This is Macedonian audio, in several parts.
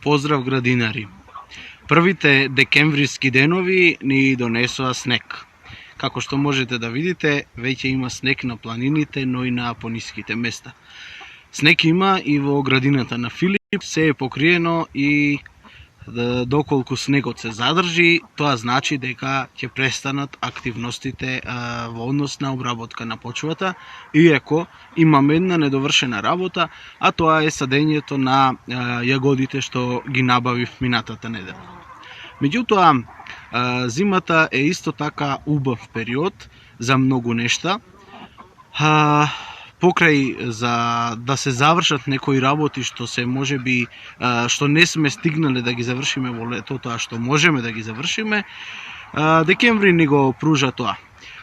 Поздрав градинари! Првите декемвриски денови ни донесоа снег. Како што можете да видите, веќе има снег на планините, но и на пониските места. Снег има и во градината на Филип, се е покриено и доколку снегот се задржи, тоа значи дека ќе престанат активностите во однос на обработка на почвата, иако имаме една недовршена работа, а тоа е садењето на јагодите што ги набавив минатата недела. Меѓутоа, зимата е исто така убав период за многу нешта. Покрај за да се завршат некои работи што се можеби што не сме стигнале да ги завршиме во летото, а што можеме да ги завршиме, декември ни го пружа тоа.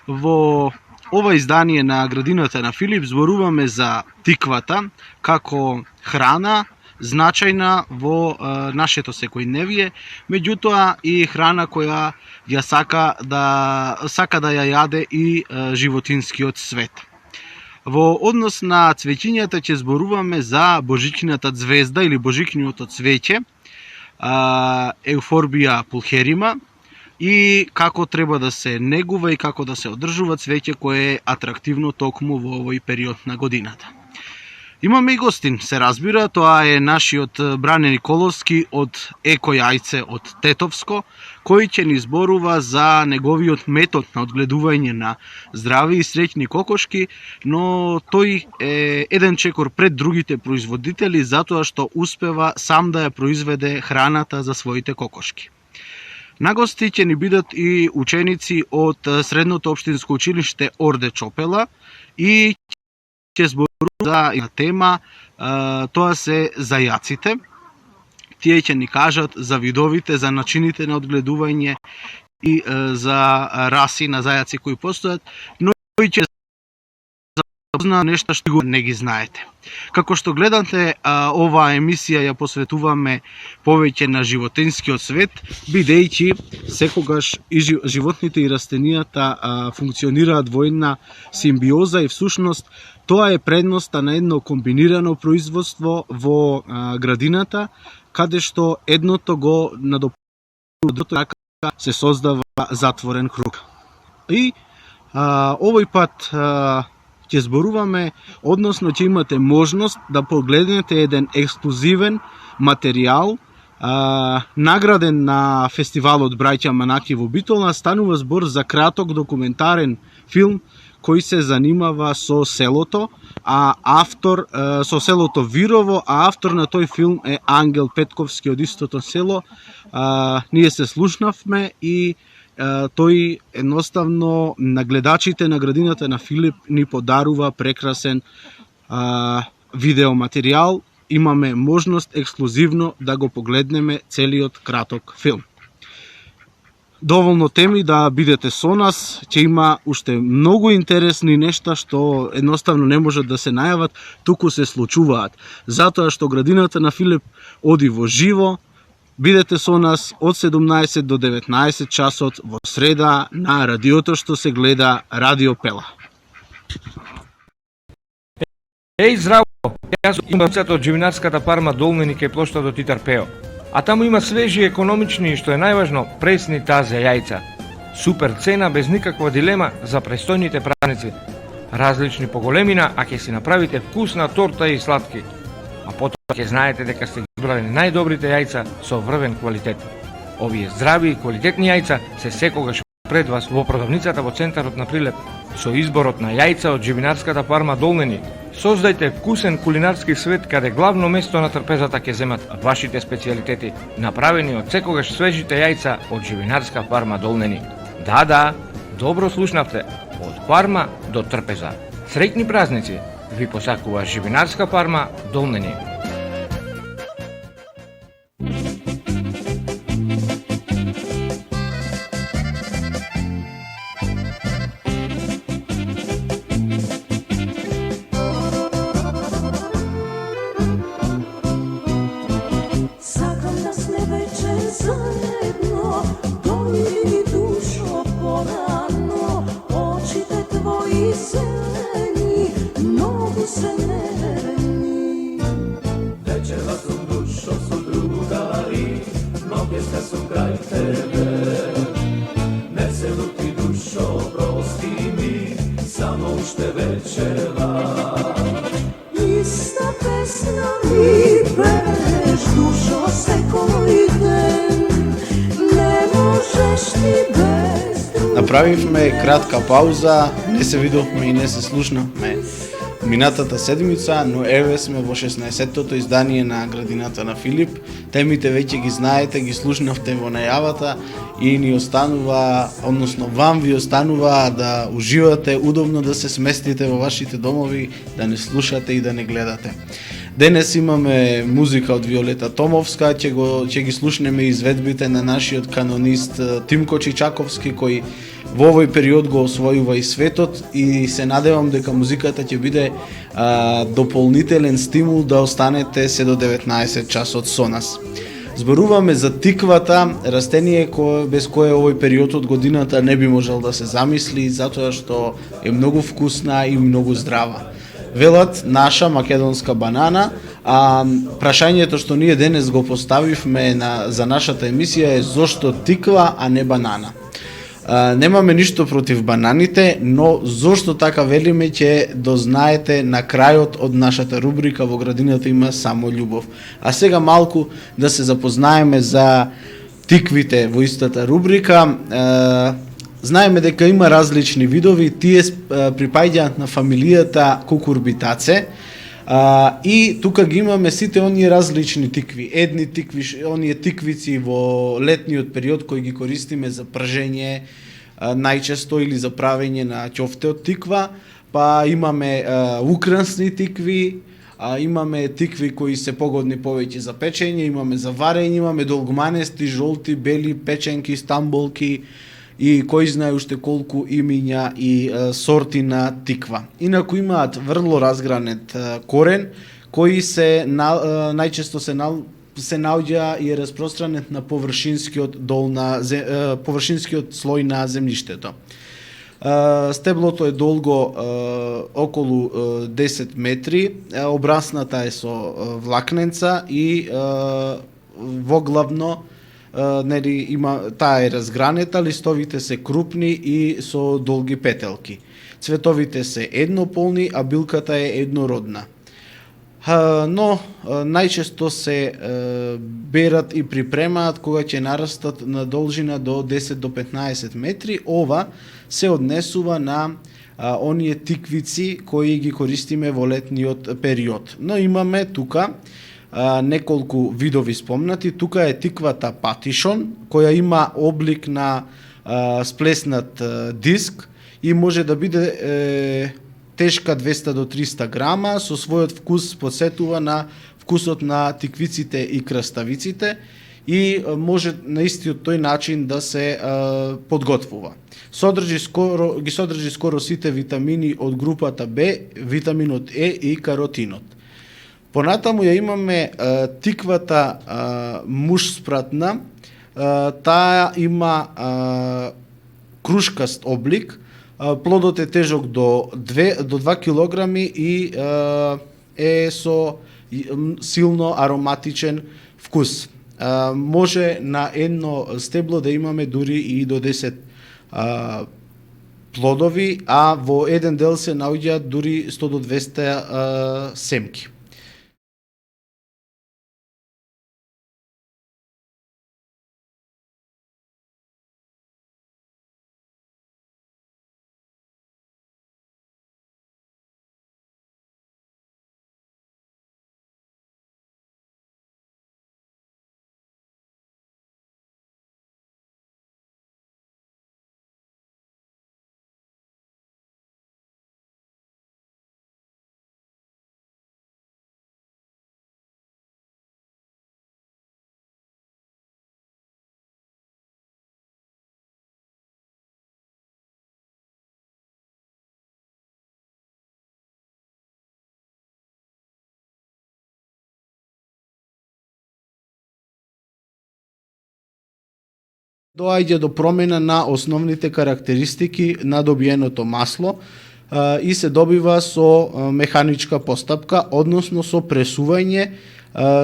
Во ова издание на градината на Филип зборуваме за тиквата како храна значајна во нашето секојдневие, меѓутоа и храна која ја сака да ја јаде и животинскиот свет. Во однос на цвеќињата ќе зборуваме за божичната звезда или божикниото цвеќе, Еуфорбија пулхерима, и како треба да се негува и како да се одржува цвеќе кое е атрактивно токму во овој период на годината. Имаме и гостин, се разбира, тоа е нашиот Бране Николовски од Еко јајце од Тетовско, кој ќе ни зборува за неговиот метод на одгледување на здрави и среќни кокошки, но тој е еден чекор пред другите производители затоа што успева сам да ја произведе храната за своите кокошки. На гости ќе ни бидат и ученици од Средното општинско училиште Орде Чопела и ќе зборува за една тема, тоа се зајаците. Тие ќе ни кажат за видовите, за начините на одгледување и за раси на зајаци кои постојат, но и ќе запозна нешта што не ги знаете. Како што гледате, оваа емисија ја посветуваме повеќе на животинскиот свет, бидејќи секогаш и животните и растенијата функционираат во една симбиоза и всушност тоа е предноста на едно комбинирано производство во градината, каде што едното го надополнува другото, така се создава затворен круг. И овој пат ќе зборуваме, односно ќе имате можност да погледнете еден ексклузивен материјал, награден на фестивалот Браќа Манаки во Битола. Станува збор за краток документарен филм кој се занимава со селото, со селото Вирово, а автор на тој филм е Ангел Петковски од истото село. Ние се слушнавме и тој едноставно на гледачите на градината на Филип ни подарува прекрасен видеоматеријал. Имаме можност ексклузивно да го погледнеме целиот краток филм. Доволно теми да бидете со нас, ќе има уште многу интересни нешта што едноставно не можат да се најават, туку се случуваат. Затоа што градината на Филип оди во живо. Бидете со нас од 17 до 19 часот во среда на радиото што се гледа Радио Пела. Еј, здраво! Јас имам од живинарската парма Долмени кај плоштадот Титар Пео. А таму има свежи, економични и што е најважно, пресни тазе јајца. Супер цена без никаква дилема за престојните празници. Различни по големина, а ќе си направите вкусна торта и сладки. А потоа ќе знаете дека сте ги избрали најдобрите јајца со врвен квалитет. Овие здрави и квалитетни јајца се секогаш пред вас во продавницата во центарот на Прилеп со изборот на јајца од живинарската парма Долмени. Создајте вкусен кулинарски свет каде главно место на трпезата ќе земат вашите специјалитети, направени од секогаш свежите јајца од живинарска парма Долмени. Да, добро слушнавте, од парма до трпеза. Среќни празници ви посакува живинарска парма Долмени. Večera su dušo, su druga Ista pesma mi peš, dušo se koji den, ne možeš ti bez druge. Направивме кратка пауза, не се видовме и не се слушнавме минатата седмица, но еве сме во 16-тото издание на Градината на Филип. Темите веќе ги знаете, ги слушнавте во најавата и ни останува, односно вам ви останува да уживате, удобно да се сместите во вашите домови, да не слушате и да не гледате. Денес имаме музика од Виолета Томовска, ќе ги слушнеме изведбите на нашиот канонист Тимко Чичаковски, кој во овој период го освојува и светот, и се надевам дека музиката ќе биде дополнителен стимул да останете се до 19 часот со нас. Зборуваме за тиквата, растение без кое овој период од годината не би можел да се замисли, затоа што е многу вкусна и многу здрава. Велат наша македонска банана, а прашањето што ние денес го поставивме за нашата емисија е зошто тиква, а не банана. Немаме ништо против бананите, но зошто така велиме ќе дознаете на крајот од нашата рубрика Во градината има само љубов. А сега малку да се запознаеме за тиквите во истата рубрика. Знаеме дека има различни видови, тие припаѓаат на фамилијата Кукурбитаце, и тука ги имаме сите оние различни тикви. Едни тикви, оние тиквици во летниот период кои ги користиме за пржење најчесто или за правење на ќофте од тиква, па имаме украсни тикви, имаме тикви кои се погодни повеќе за печење, имаме за варење, имаме долгманести, жолти, бели, печенки, стамболки и кој знае уште колку имиња и сорти на тиква. Инаку имаат врло разгранет корен, кој најчесто се наоѓа и е распространет на површинскиот слој на земјиштето. Стеблото е долго околу 10 метри, обрасната е со влакненца и воглавно таа е разгранета, листовите се крупни и со долги петелки. Цветовите се еднополни, а билката е еднородна. Но најчесто се берат и припремаат кога ќе нарастат на должина до 10 до 15 метри. Ова се однесува на оние тиквици кои ги користиме во летниот период. Но имаме тука неколку видови спомнати. Тука е тиквата патишон, која има облик на сплеснат диск и може да биде тешка 200 до 300 грама, со својот вкус подсетува на вкусот на тиквиците и краставиците и може на истиот тој начин да се подготвува. Ги содржи скоро сите витамини од групата Б, витаминот Е и каротинот. Понатаму ја имаме тиквата мушспратна, таа има крушкаст облик, плодот е тежок до 2 килограми и е со силно ароматичен вкус. Може на едно стебло да имаме дури и до 10 плодови, а во еден дел се наоѓаат дури 100 до 200 семки. Доаѓа до промена на основните карактеристики на добиеното масло и се добива со механичка постапка, односно со пресување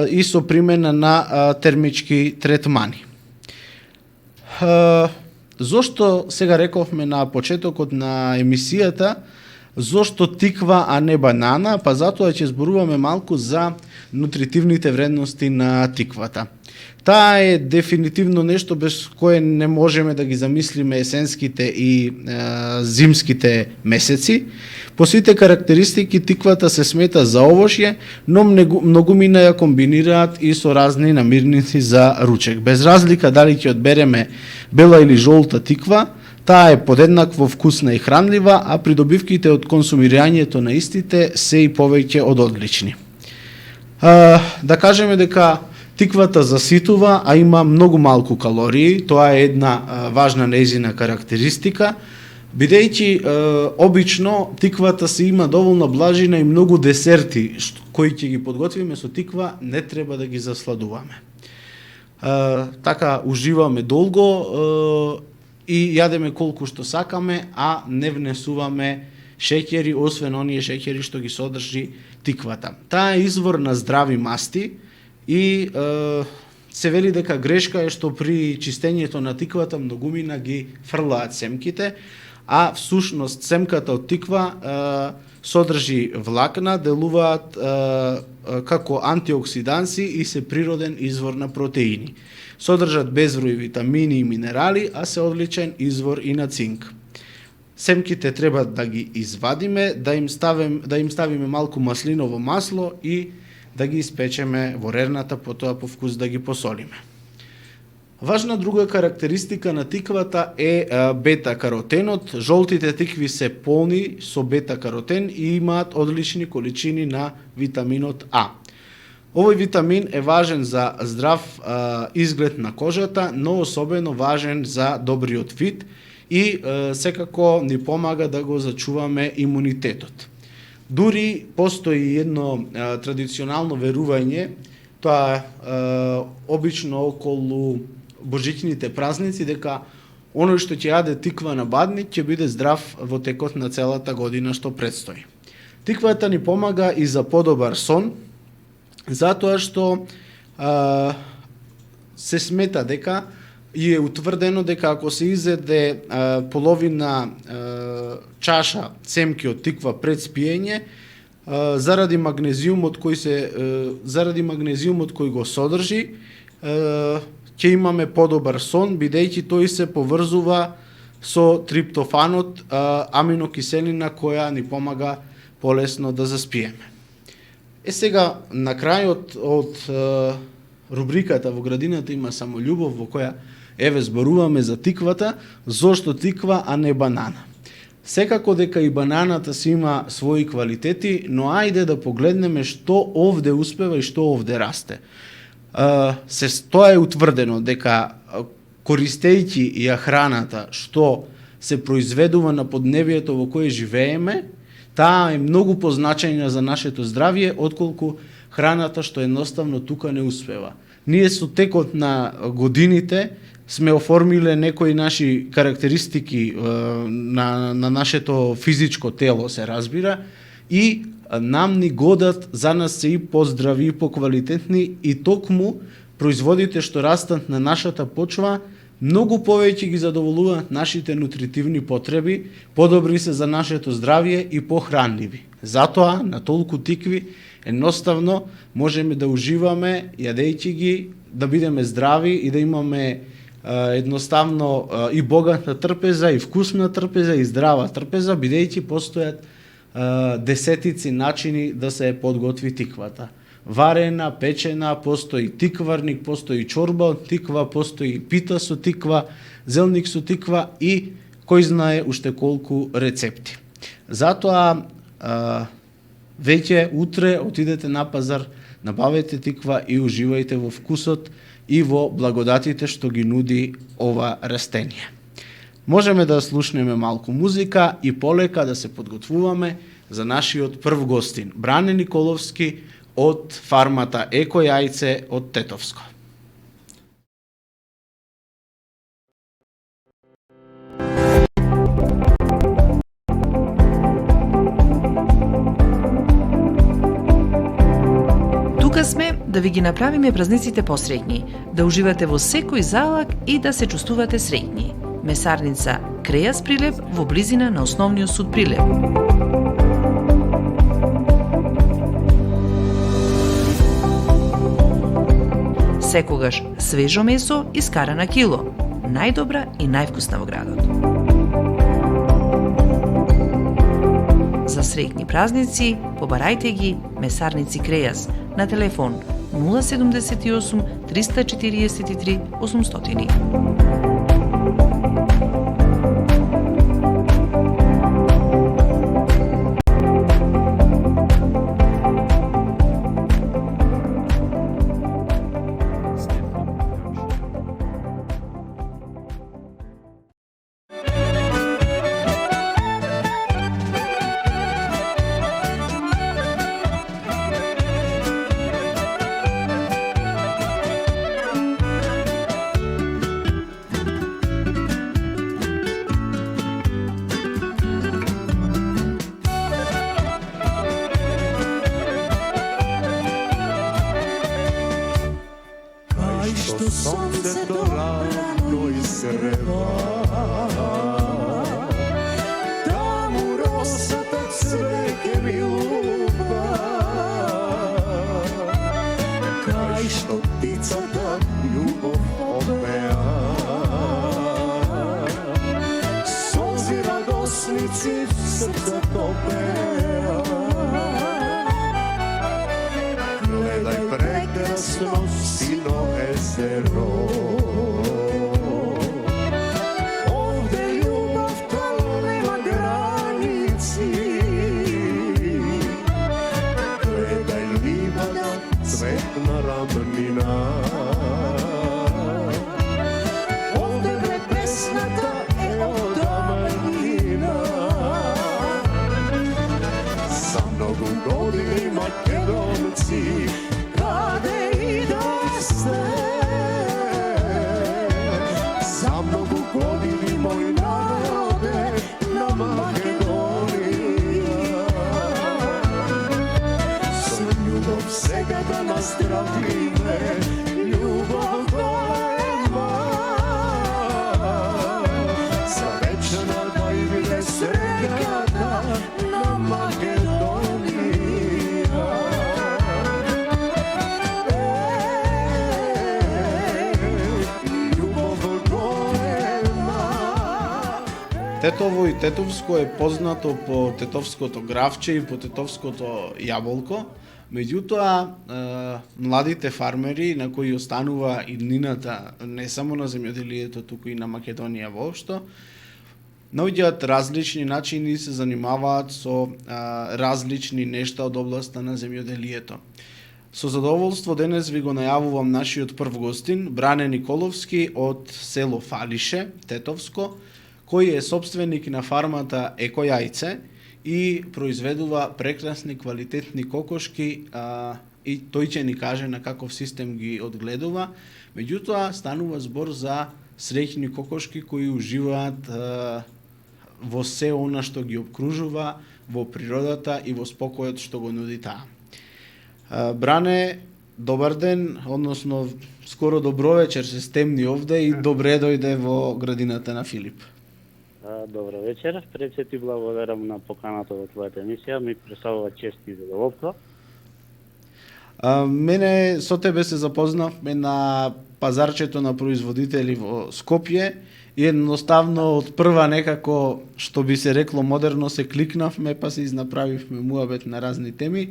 и со примена на термички третмани. Зошто сега рековме на почетокот на емисијата, зошто тиква, а не банана? Па затоа ќе зборуваме малку за нутритивните вредности на тиквата. Таа е дефинитивно нешто без кое не можеме да ги замислиме есенските и зимските месеци. По сите карактеристики тиквата се смета за овошје, но многумина ја комбинираат и со разни намирници за ручек. Без разлика дали ќе одбереме бела или жолта тиква, таа е подеднакво вкусна и хранлива, а придобивките од консумирањето на истите се и повеќе од одлични. Да кажеме дека тиквата заситува, а има многу малку калории. Тоа е една важна нејзина карактеристика, бидејќи обично тиквата се има доволна блажина и многу десерти кои ќе ги подготвиме со тиква, не треба да ги засладуваме. Така уживаме долго и јадеме колку што сакаме, а не внесуваме шеќери, освен оние шеќери што ги содржи тиквата. Таа е извор на здрави масти и се вели дека грешка е што при чистењето на тиквата многумина ги фрлаат семките, а всушност семката од тиква содржи влакна, делуваат како антиоксиданси и се природен извор на протеини. Содржат безброј витамини и минерали, а се одличен извор и на цинк. Семките треба да ги извадиме, да им ставиме малку маслиново масло и да ги испечеме во рерната, потоа по вкус да ги посолиме. Важна друга карактеристика на тиквата е бета-каротенот. Жолтите тикви се полни со бета-каротен и имаат одлични количини на витаминот А. Овој витамин е важен за здрав изглед на кожата, но особено важен за добриот вид и секако ни помага да го зачуваме имунитетот. Дури постои едно традиционално верување, тоа обично околу божичните празници, дека оној што ќе јаде тиква на бадник ќе биде здрав во текот на целата година што предстои. Тиквата ни помага и за подобар сон, затоа што се смета дека и е утврдено дека ако се изеде половина чаша цемки од тиква пред спиење, заради магнезиумот кој го содржи, ќе имаме подобар сон, бидејќи тој се поврзува со триптофанот, аминокиселина која ни помага полесно да заспиеме. Сега, на крајот од рубриката во градината има само љубов, во која зборуваме за тиквата, зошто тиква, а не банана. Секако дека и бананата си има своји квалитети, но ајде да погледнеме што овде успева и што овде расте. Тоа е утврдено дека користејќи ја храната што се произведува на поднебието во кое живееме, таа е многу позначајна за нашето здравје, отколку храната што едноставно тука не успева. Ние со текот на годините сме оформиле некои наши карактеристики на нашето физичко тело, се разбира, и нам ни годат за нас се и поздрави и поквалитетни, и токму производите што растат на нашата почва многу повеќе ги задоволуваат нашите нутритивни потреби, подобри се за нашето здравје и похранливи. Затоа на толку тикви едноставно можеме да уживаме јадејќи ги, да бидеме здрави и да имаме едноставно и богата трпеза, и вкусна трпеза, и здрава трпеза, бидејќи постојат десетици начини да се подготви тиквата. Варена, печена, постои тикварник, постои чорба од тиква, постои пита со тиква, зелник со тиква и кој знае уште колку рецепти. Затоа веќе утре отидете на пазар, набавете тиква и уживајте во вкусот и во благодатите што ги нуди ова растение. Можеме да слушнеме малку музика и полека да се подготвуваме за нашиот прв гостин, Бране Николовски од фармата Еко јајце од Тетовско. Тука сме да ви ги направиме празниците посреќни, да уживате во секој залак и да се чувствувате среќни. Месарница Крејас Прилеп во близина на Основниот суд Прилеп. Секогаш свежо месо искара на кило. Најдобра и највкусна во градот. За среќни празници, побарајте ги Месарници Крејас на телефон 078 343 800. Što sunce rano isreva, tamo rosata cveke mi lupa, kaj što pticata ljubov opea, solzi radosnici srca topea. Gledaj prekrasno sino jezero, ovde ljubav to nema granici. Gledaj livada, cvetna ravnina, ovde prepesnata od davnina. Za mnogo godini Makedonci, kade i da ste, za mnogo godini moj narode na Makedonija. Za ljubav svega da nazdravime, ljubav golema, za večna da i vide srekata na Makedonija. Тетово и тетовско е познато по тетовското гравче и по тетовското јаболко. Меѓутоа, младите фармери на кои останува иднината не само на земјоделието, туку и на Македонија воопшто, наоѓаат различни начини и се занимаваат со различни нешта од областа на земјоделието. Со задоволство денес ви го најавувам нашиот прв гостин, Бране Николовски од село Фалише, Тетовско, кој е собственик на фармата Еко Јајце и произведува прекрасни квалитетни кокошки и тој ќе ни каже на каков систем ги одгледува. Меѓутоа, станува збор за среќни кокошки кои уживаат во се она што ги обкружува, во природата и во спокојот што го нуди таа. Бране, добар ден, односно скоро добро вечер, се стемни овде и добре дојде во градината на Филип. Добро вечер, пред се ти благодарам на поканата во твојата емисија, ми представува чест и задоволство. Мене со тебе се запознавме на пазарчето на производители во Скопје и едноставно од прва некако, што би се рекло модерно, се кликнавме па се изнаправивме муабет на разни теми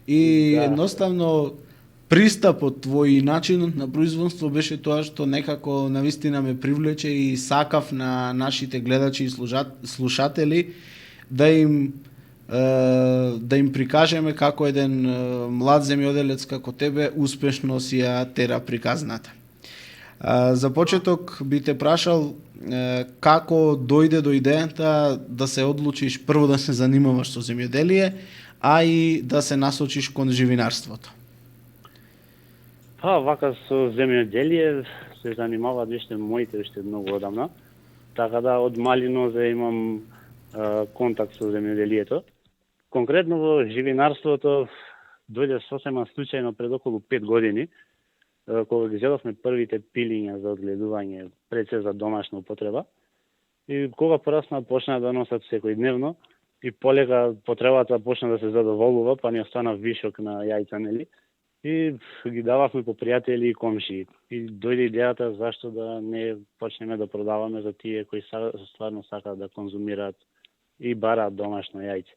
и едноставно пристапот твој и начинот на производство беше тоа што некако навистина ме привлече и сакав на нашите гледачи и слушатели да им прикажеме како еден млад земјоделец како тебе успешно си ја тера приказната. За почеток би те прашал како дојде до идејата да се одлучиш прво да се занимаваш со земјоделие, а и да се насочиш кон живинарството. Па, вака со земјоделие се занимаваат веќе моите уште многу одамна. Така да од мали нозе имам контакт со земјоделието. Конкретно во живинарството дојде сосема случајно пред околу 5 години, кога ги зедовме првите пилиња за одгледување, пред се за домашна употреба. И кога порасна, почна да носат секојдневно и полека потребата почна да се задоволува, па ни остана вишок на јајца, нели? И ги дававме по пријатели и комшии. И дојде идејата зашто да не почнеме да продаваме за тие кои стварно сакаат да конзумираат и бараат домашно јајце.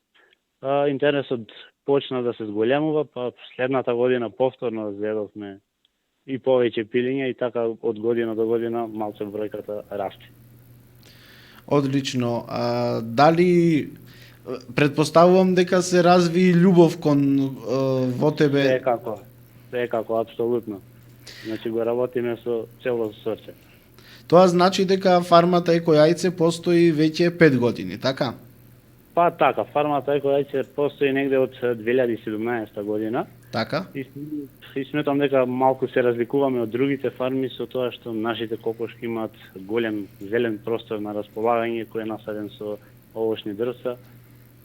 Интересот почна да се зголемува, па следната година повторно зедовме и повеќе пилиња и така од година до година малце бројката расте. Одлично. Дали предпоставувам дека се разви љубов кон во тебе? Секако, апсолутно. Значи го работиме со цело срце. Тоа значи дека фармата Еко Јајце постои веќе 5 години, така? Па така, фармата Еко Јајце постои негде од 2017 година. Така? И сметам дека малку се разликуваме од другите фарми со тоа што нашите кокошки имаат голем зелен простор на располагање кој е насаден со овошни дрвца.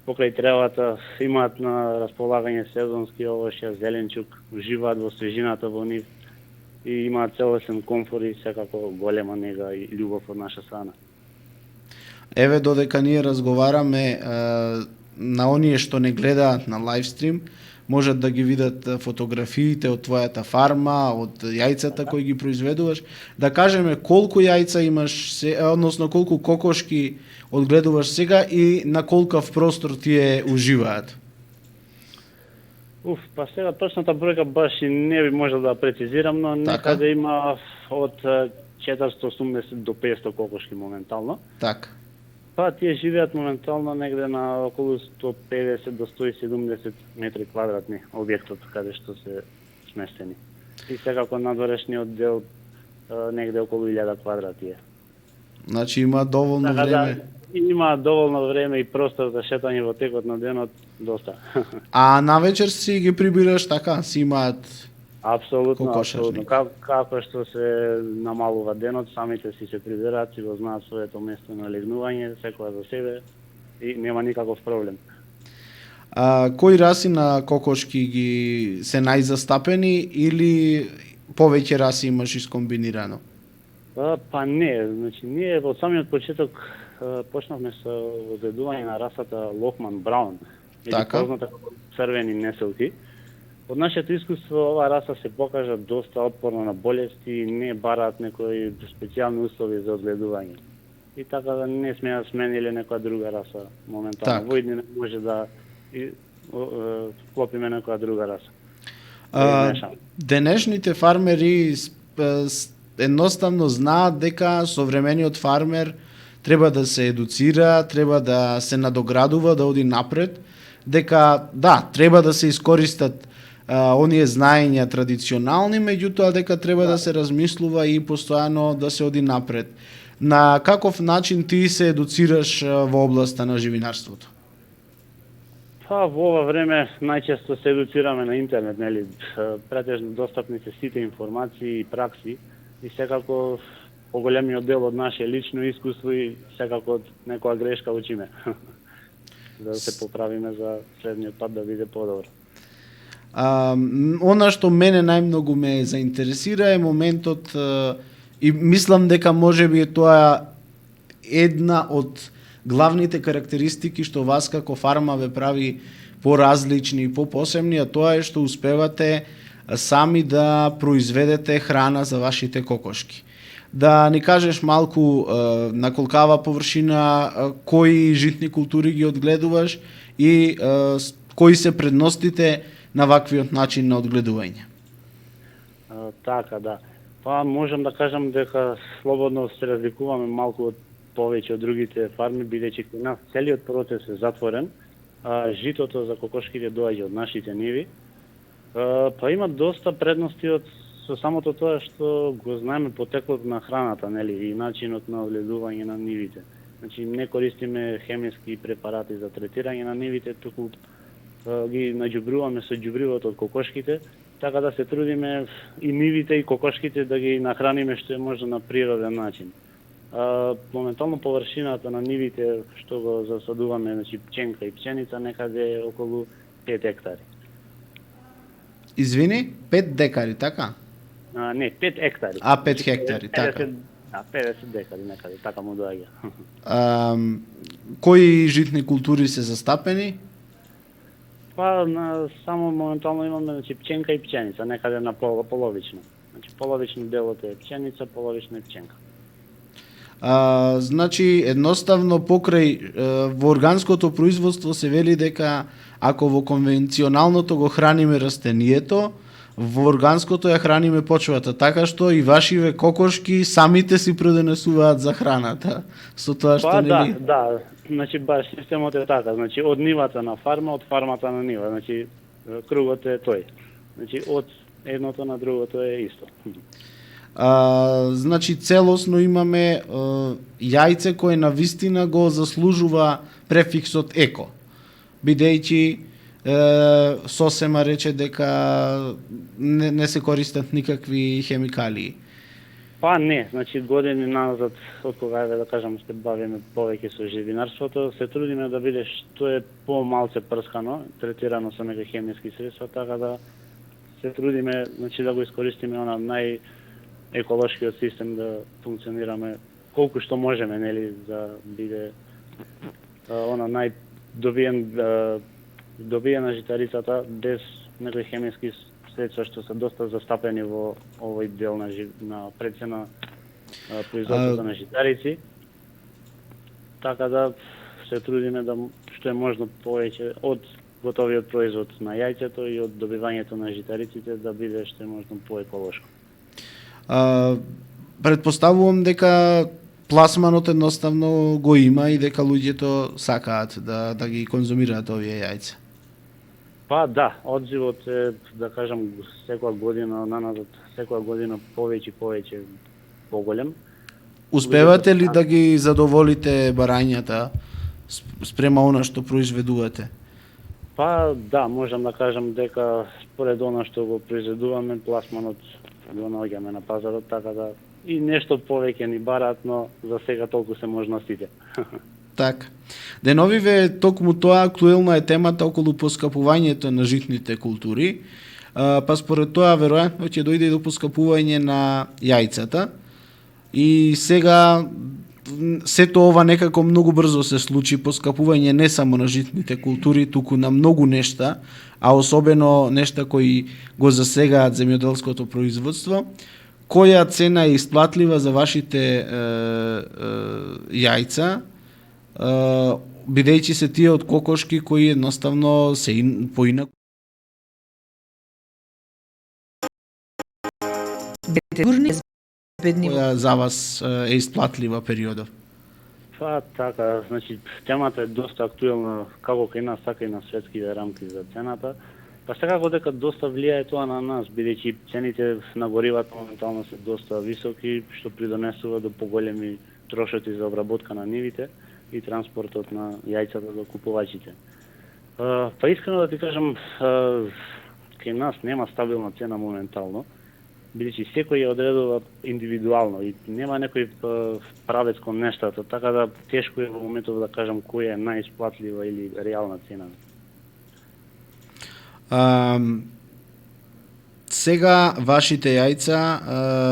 Покрај тревата имаат на располагање сезонски овошја, зеленчук, уживаат во свежината во нив и имаат целосен комфор и секако голема нега и љубов од наша страна. Еве, додека ние разговараме, на оние што не гледаат на лайвстрим, можат да ги видат фотографиите од твојата фарма, од јајцата кои ги произведуваш. Да кажеме колку јајца имаш, односно колку кокошки одгледуваш сега и на колкав простор тие уживаат? Па сега точната бројка баш и не би можел да прецизирам, но некаде има од 480 до 500 кокошки моментално. Така. Па тие живеат моментално негде на околу 150 до 170 метри квадратни објектот каде што се сместени. И секако надворешниот дел негде околу 1000 квадрати е. Значи има доволно време. Има доволно време и простор за шетање во текот на денот доста. А навечер си ги прибираш така, си имаат Апсолутно. Како што се намалува денот, самите си се прибираат, си го знаат своето место на легнување, секоја за себе и нема никаков проблем. Кои раси на кокошки ги се најзастапени или повеќе раси имаш искомбинирано? Па не, значи ние во самиот почеток почнавме со одгледување на расата Лохман Браун, така, позната како црвени неселки. Од нашето искуство оваа раса се покажа доста отпорна на болести и не бараат некои специјални услови за одгледување. И така да не сме ја смениле некоја друга раса моментално. Во иднина може да вклопиме некоја друга раса. Денешните фармери едноставно знаат дека современиот фармер треба да се едуцира, треба да се надоградува, да оди напред, дека да, треба да се искористат оние знаења традиционални, меѓутоа дека треба да се размислува и постојано да се оди напред. На каков начин ти се едуцираш во областа на живинарството? Па во ова време најчесто се едуцираме на интернет, нели? Претежно достапни се сите информации и пракси и секако поголемиот дел од наше лично искуство и секако од некоја грешка учиме. Да се поправиме за следниот пат да биде подобро. Она што мене најмногу ме заинтересира е моментот и мислам дека можеби е тоа една од главните карактеристики што вас како фарма ве прави поразлични и попосебни, а тоа е што успевате сами да произведете храна за вашите кокошки. Да ни кажеш малку на колкава површина, кои житни култури ги одгледуваш и кои се предностите на ваквиот начин на одгледување? Така, да. Па можам да кажам дека слободно се разликуваме малку од повеќе од другите фарми, бидејќи кај нас целиот процес е затворен, а житото за кокошките доаѓа од нашите ниви. Па има доста предности од со самото тоа што го знаеме потеклот на храната, нели, и начинот на одгледување на нивите. Значи не користиме хемиски препарати за третирање на нивите, туку ги наđубруваме со đубривото од кокошките, така да се трудиме и нивите и кокошките да ги нахраниме што е може на природен начин. Моментално површината на нивите што го засадуваме, значи пченка и пченица, некаде е околу 5 хектари. Извини, 5 декари, така? Не, 5 ектари. 5 хектари, така. 50, да, 50 декари некаде, така му доаѓа. Кои житни култури се застапени? Па само моментално имаме значи пченка и пченица, некаде на половично. Значи половично делот е пченица, половично е пченка. Значи едноставно покрај во органското производство се вели дека ако во конвенционалното го храниме растението, во органското ја храниме почвата, така што и вашиве кокошки самите си продонесуваат за храната. Со тоа што нели? Да, значи баш системот е така, значи од нивата на фарма, од фармата на нива, значи кругот е тој. Значи од едното на другото е исто. Значи целосно имаме јајце кое на вистина го заслужува префиксот еко, бидејќи сосема рече дека не се користат никакви хемикалии. Па не, значи години назад, од кога да кажам се бавиме повеќе со живинарството, се трудиме да биде што е помалце прскано, третирано со некои хемиски средства, така да се трудиме значи да го искористиме она еколошкиот систем да функционираме колку што можеме, нели, да биде она добиена житарицата без некои хемиски средства што се доста застапени во овој дел на прецена производството на житарици. Така да се трудиме да што е можно повеќе од готовиот производ на јајцето и од добивањето на житариците да биде што е можно поеколошко. Предпоставувам дека пласманот едноставно го има и дека луѓето сакаат да ги конзумираат овие јајца. Па да, одзивот е, да кажам, секоја година наназад, секоја година повеќе поголем. Успевате ли да ги задоволите барањата спрема она што произведувате? Па да, можам да кажам дека според она што го произведуваме, пласманот го наоѓаме на пазарот, така да и нешто повеќе ни бараат, но за сега толку се можностите. Така. Деновиве токму тоа актуелна е темата околу поскапувањето на житните култури, па според тоа веројатно ќе дојде и до поскапување на јајцата. И сега сето ова некако многу брзо се случи, поскапување не само на житните култури, туку на многу нешта, а особено нешта кои го засегаат земјоделското производство. Која цена е исплатлива за вашите јајца, бидејќи се тие од кокошки кои едноставно се поинаку? Која за вас е исплатлива периодов? Па така, значи темата е доста актуелна како кај нас, така и на светските рамки за цената. Па секако дека доста влијае тоа на нас, бидејќи цените на горивата моментално се доста високи, што придонесува до поголеми трошоци за обработка на нивите и транспортот на јајцата до купувачите. Па искрено да ти кажам, кај нас нема стабилна цена моментално, бидејќи секој ја одредува индивидуално и нема некој правец кон нештата, така да тешко е во моментов да кажам која е најисплатлива или реална цена. Сега вашите јајца,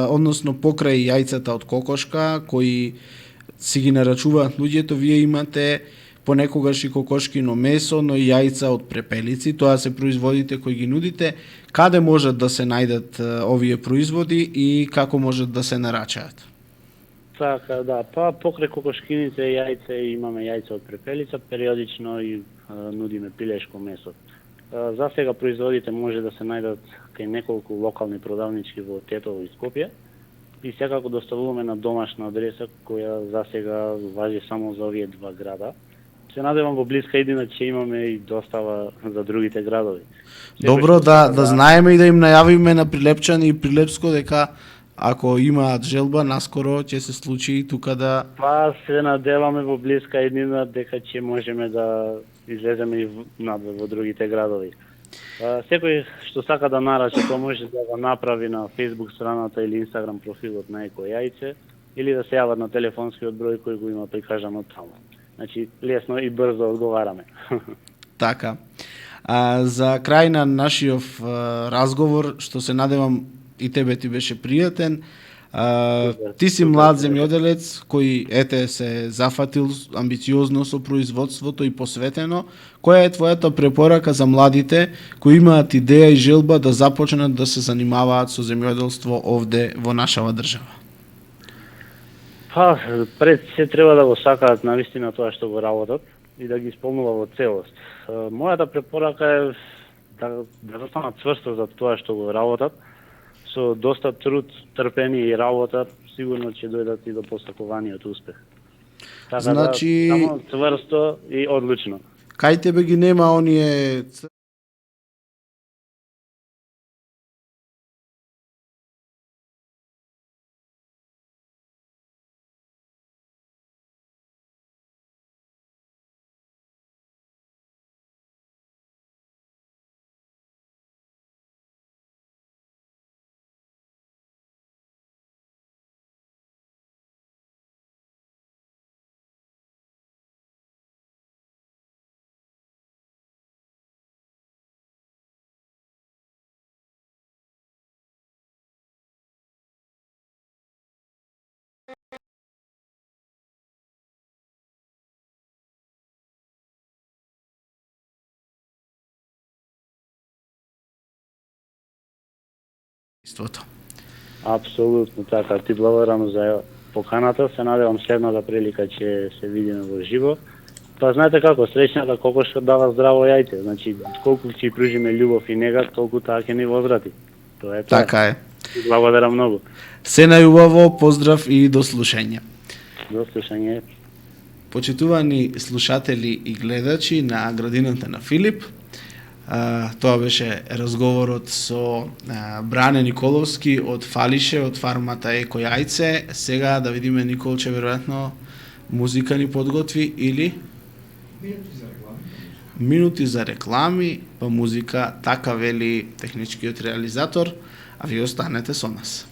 односно покрај јајцата од кокошка, кои си ги нарачуваат луѓето, вие имате понекогаш и кокошкино месо, но и јајца од препелици, тоа се производите кои ги нудите. Каде можат да се најдат овие производи и како можат да се нарачаат? Така, да, па покрај кокошкините јајца имаме јајца од препелица, периодично и нудиме пилешко месо. За сега производите може да се најдат кај неколку локални продавнички во Тетово и Скопје и секако доставуваме на домашна адреса која за сега важи само за овие два града. Се надевам во блиска иднина ќе имаме и достава за другите градови. Добро, да знаеме и да им најавиме на Прилепчани и Прилепско дека ако имаат желба, наскоро ќе се случи тука да... Па се надеваме во блиска иднина дека ќе можеме да излеземе и надвор во другите градови. Секој што сака да нарача, тоа може да го направи на Facebook страната или Instagram профилот на Еко Јајце или да се јават на телефонскиот број кој го има прикажано таму. Значи, лесно и брзо одговараме. Така. За крај на нашиот разговор, што се надевам и тебе ти беше пријатен, ти си млад земјоделец кој се зафатил амбициозно со производството и посветено. Која е твојата препорака за младите кои имаат идеја и желба да започнат да се занимаваат со земјоделство овде во нашава држава? Па, пред се треба да го сакаат навистина тоа што го работат и да ги исполнува во целост. Мојата препорака е да застанат цврсто за тоа што го работат, со доста труд, трпение и работа, сигурно ќе дојдат и до посакуваниот успех. Така Значи- да, само цврсто и одлучно. Кај тебе ги нема оние иството? Апсолутно така. Ти благодарам за поканата. Се надевам следната прилика ќе се видиме во живо. Па знаете како, среќната кокошка дава здраво јајце. Значи, колку ќе пружиме љубов и нега, толку таа ќе ни возврати. Тоа е тоа. Така е. Благодарам многу. Се најубаво, поздрав и до слушање. До слушање. Почитувани слушатели и гледачи на Градината на Филип, тоа беше разговорот со Бране Николовски од Фалише, од фармата Еко Јајце. Сега да видиме Николче, веројатно музика ни подготви или минути за реклами, па музика, така вели техничкиот реализатор, а ви останете со нас.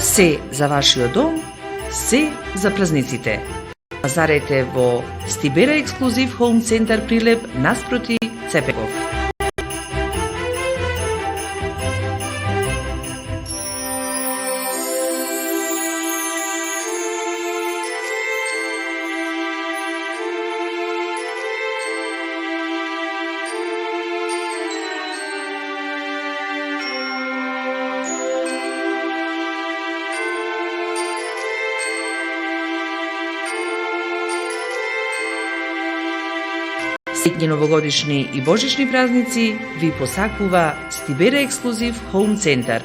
Се за вашиот дом, се за празниците. Пазарете во Стибера Ексклузив Хоум Центар Прилеп наспроти Цепеков. Среќни новогодишни и божични празници ви посакува Стибера Ексклузив Хоум Центар.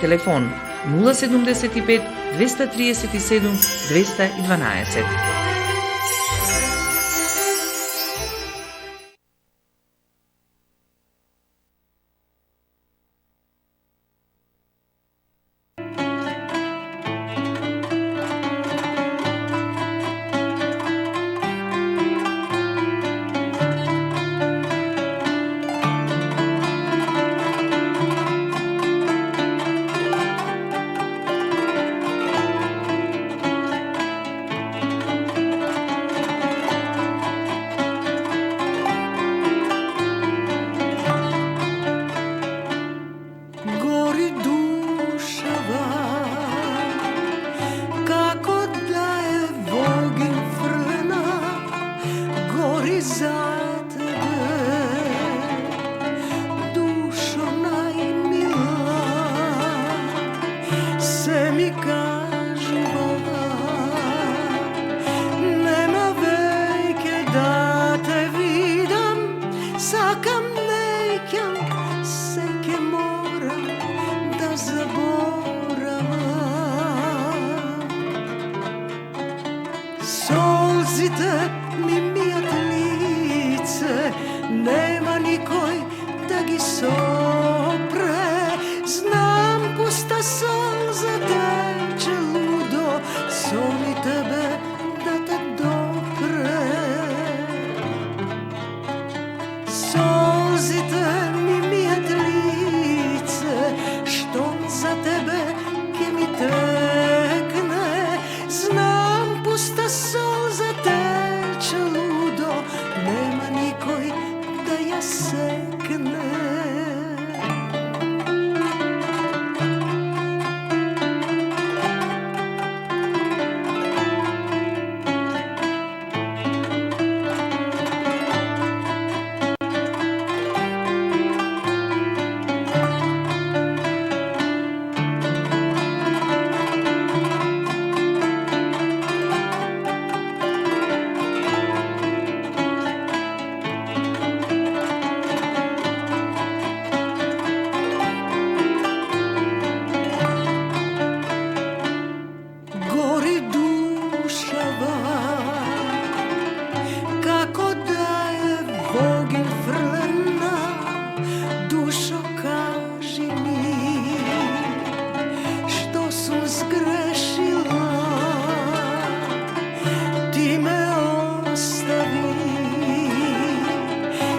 Телефон 075 237 212. pusta solza teče ludo, soli tebe da te dopre. Solzite mi mijet lice, što za tebe ke mi tekne. Znam pusta solza teče ludo, nema nikoj da ja sekne. Gori dušava, kako da je Bogin frlena, dušo kaži mi, što su zgrešila, ti me ostavi,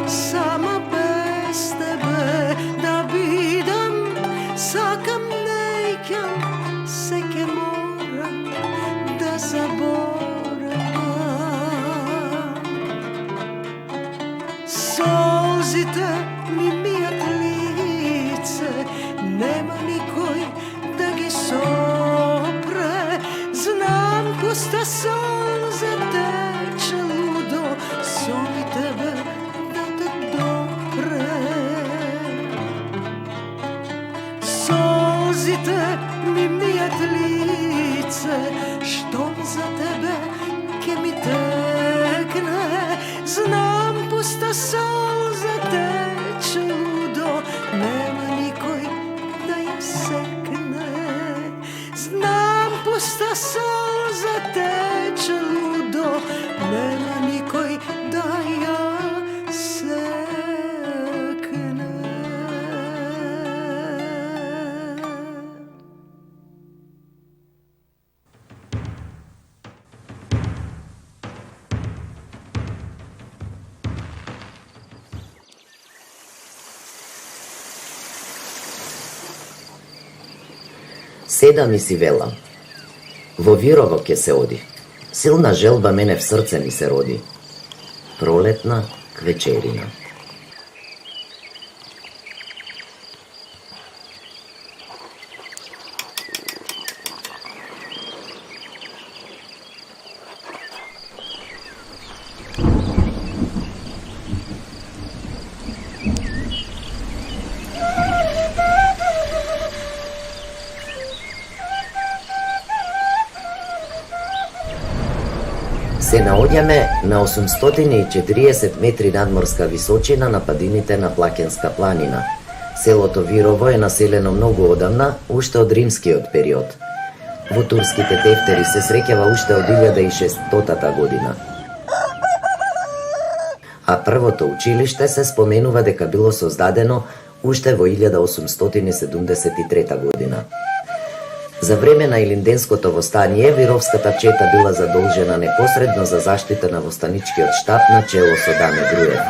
sama bez tebe da bidam, sakam nejkam, seke moram da zaboravam. Solzite mi mijat lice, nema nikoj da gi sopre. Znam pusta solza teče ludo, soli tebe da te dopre. Solzite mi mijat lice, što za tebe ke mi tekne. Znam pusta solza teče ludo, nema nikoj da ja sekne. Znam pusta solza teče ludo, nema nikoj da ja sekne. Седам и си велам, во Вирово ке се оди, силна желба мене в срце ми се роди, пролетна квечерина. Се наоѓаме на 840 метри надморска височина на падините на Плакенска планина. Селото Вирово е населено многу одамна, уште од римскиот период. Во турските тефтери се среќава уште од 1600 година. А првото училиште се споменува дека било создадено уште во 1873 година. За време на Илинденското востание, Вировската чета била задолжена непосредно за заштита на востаничкиот штаб на чело со Дане Груев.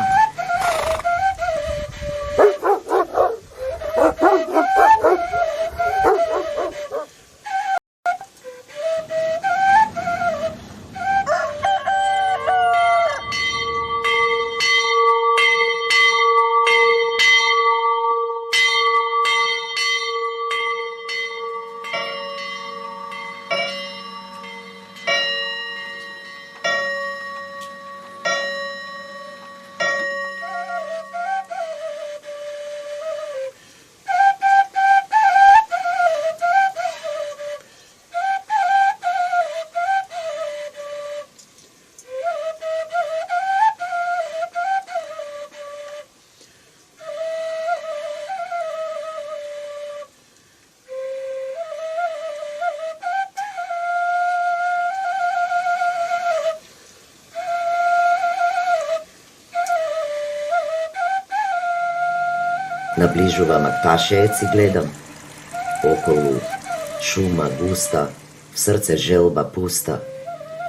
Наближува Макташеец и гледам. Околу шума густа, в срце желба пуста.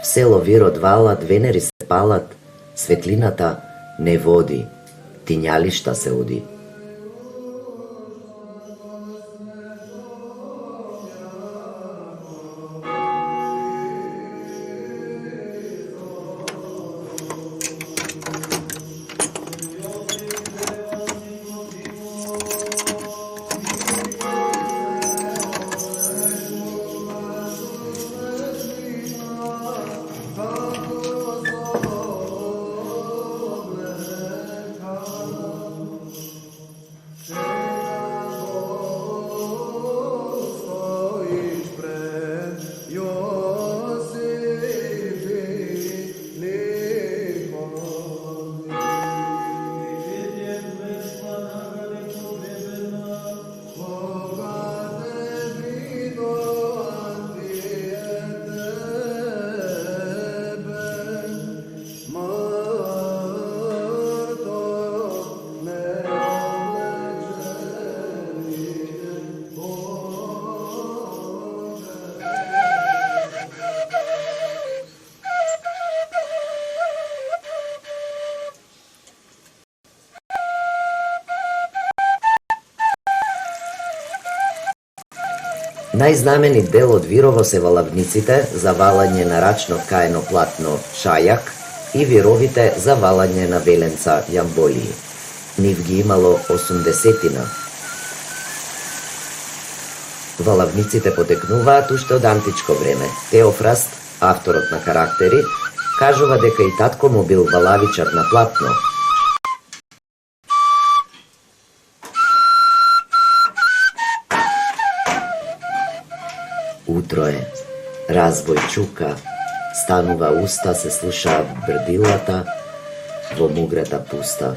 В село вирот валат, венери се палат, светлината не води, тинјалишта се оди. Најзнаменит дел од вирово се валавниците за валање на рачно ткаено платно шајак и вировите за валање на веленца јамболии. Нив ги имало 80-тина. Валавниците потекнуваат уште од античко време. Теофраст, авторот на карактери, кажува дека и татко му бил валавичар на платно. Утро е, разбој чука, станува уста, се слушаат брдилата во муграта пуста.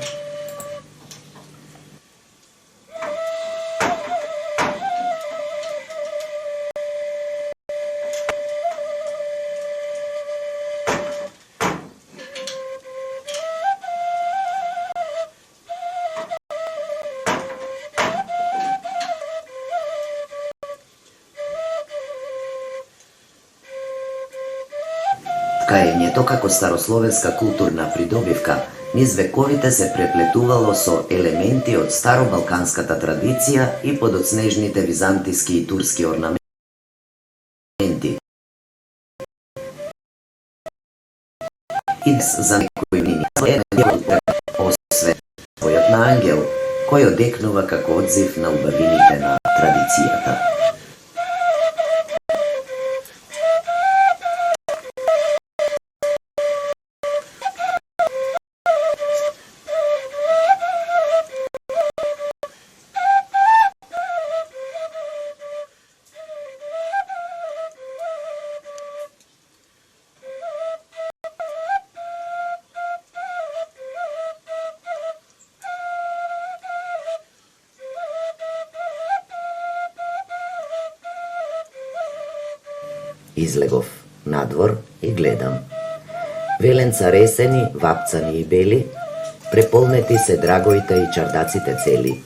Ткаењето како старословенска културна придобивка низ вековите се преплетувало со елементи од старобалканската традиција и подоцнежните византиски и турски орнаменти. И за некои линии освет својот на ангел, кој одекнува како одзив на убавините на традицијата. Излегов надвор и гледам. Веленца ресени, вапцани и бели, преполнети се драгоите и чардаците цели.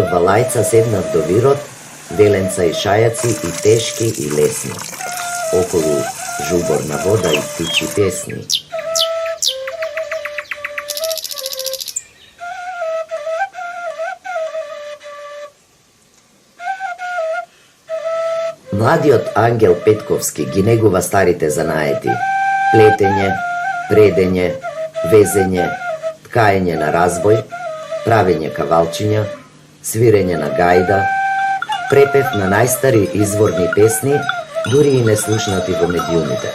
два лајца седнав до вирот, веленца и шајаци и тешки и лесни. Околу жуборна вода и птичи песни. Младиот Ангел Петковски ги негува старите занаети: плетење, предење, везење, ткаење на разбој, правење кавалчиња, свирење на гајда, препев на најстари изворни песни, дури и неслушнати во медиумите.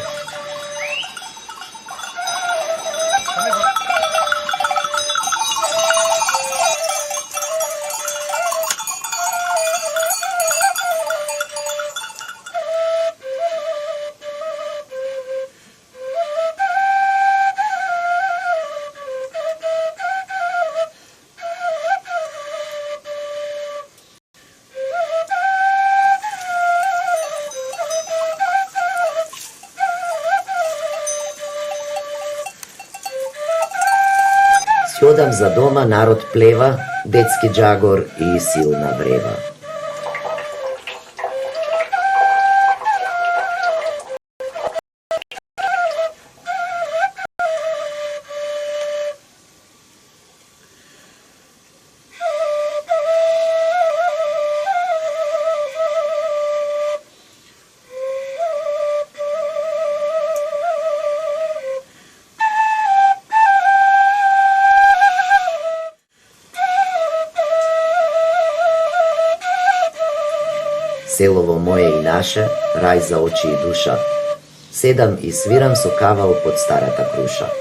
Одам за дома, народ плева, детски джагор и силна врева. Селово мое и наше, рај за очи и душа. Седам и свирам со кавал под старата круша.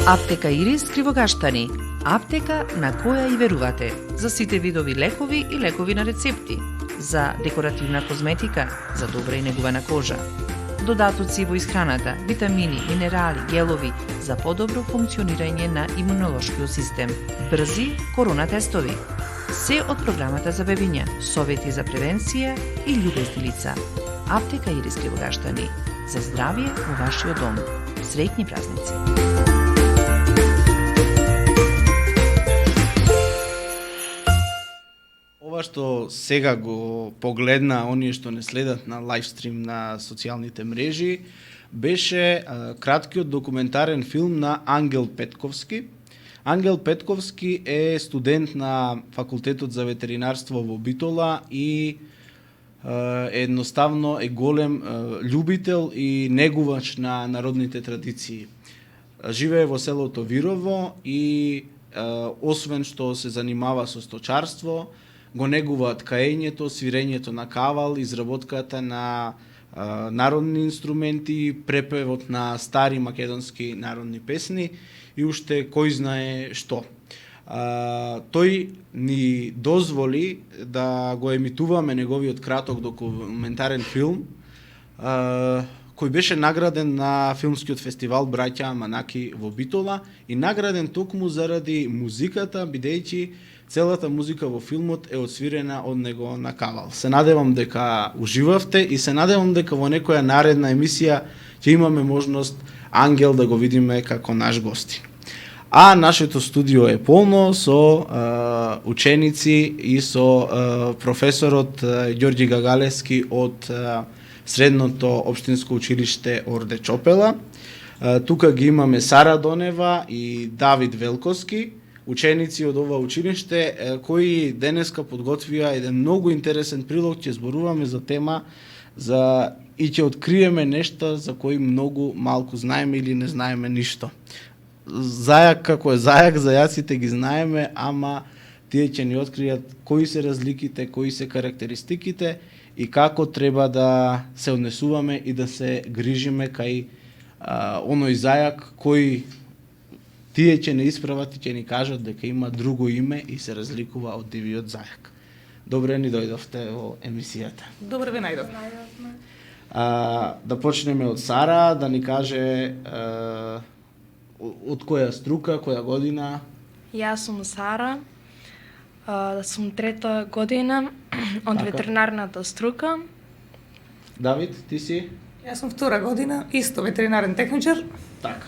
Аптека Ирис Кривогаштани. Аптека на која и верувате. За сите видови лекови и лекови на рецепти. За декоративна козметика, за добра и негувана кожа. Додатоци во исхраната, витамини, минерали, гелови за подобро функционирање на имунолошкиот систем. Брзи корона тестови. Се од програмата за бебиња, совети за превенција и љубезни лица. Аптека Ирис Кривогаштани. За здравје во вашиот дом. Среќни празници! Ова што сега го погледна оние што не следат на лайвстрим на социјалните мрежи, беше краткиот документарен филм на Ангел Петковски. Ангел Петковски е студент на Факултетот за ветеринарство во Битола и едноставно е голем љубител и негувач на народните традиции. Живее во селото Вирово и освен што се занимава со сточарство, го негува ткаењето, свирењето на кавал, изработката на народни инструменти, препевот на стари македонски народни песни и уште кој знае што. Тој ни дозволи да го емитуваме неговиот краток документарен филм, кој беше награден на филмскиот фестивал Браќа Манаки во Битола и награден токму заради музиката, бидејќи целата музика во филмот е отсвирена од него на кавал. Се надевам дека уживавте и се надевам дека во некоја наредна емисија ќе имаме можност Ангел да го видиме како наш гости. А нашето студио е полно со ученици и со професорот Ѓорѓи Гагалевски од Средното општинско училиште Орде Чопела. Тука ги имаме Сара Донева и Давид Велковски, ученици од ова училиште, кои денеска подготвија еден многу интересен прилог. Ќе зборуваме за тема за и ќе откриеме нешта за кои многу малку знаеме или не знаеме ништо. Зајак како е зајак, зајаците ги знаеме, ама тие ќе ни откријат кои се разликите, кои се карактеристиките и како треба да се однесуваме и да се грижиме кај оној зајак кој тие ќе не исправат и ќе ни кажат дека има друго име и се разликува од дивиот зајак. Добре ни дојдовте во емисијата. Добре ве најдов. Да почнеме од Сара, да ни каже од која струка, која година? Јас сум Сара, сум трета година од Така. ветеринарната струка. Давид, ти си? Јас сум втора година, исто ветеринарен техничар. Така.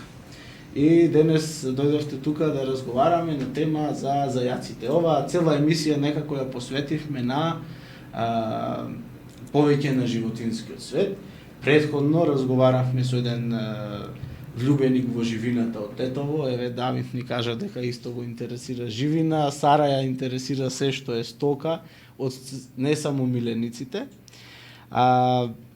И денес дојдовте тука да разговараме на тема за зајаците. Ова цела емисија некако ја посветивме на повеќе на животинскиот свет. Претходно разговаравме со еден влюбеник во живината од Тетово. Еве Давид ни кажа дека исто го интересира живина, Сара ја интересира се што е стока, од не само милениците.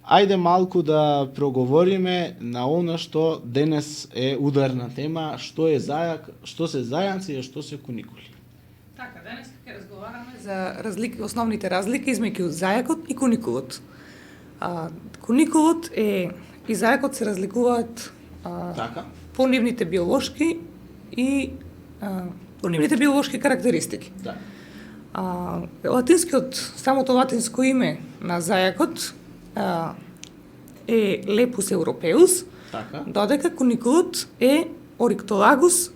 Ајде малку да проговориме на она што денес е ударна тема, што е зајак, што се зајаци и што се куникули. Така, денес ќе разговараме за разлики, основните разлики измеѓу зајакот и куникулот. Куникулот и зајакот се разликуваат Така? по нивните биолошки и по нивните биолошки карактеристики. Да. Самото латинско име на зајакот е Lepus europeus, Така. додека куникулот е Oryctolagus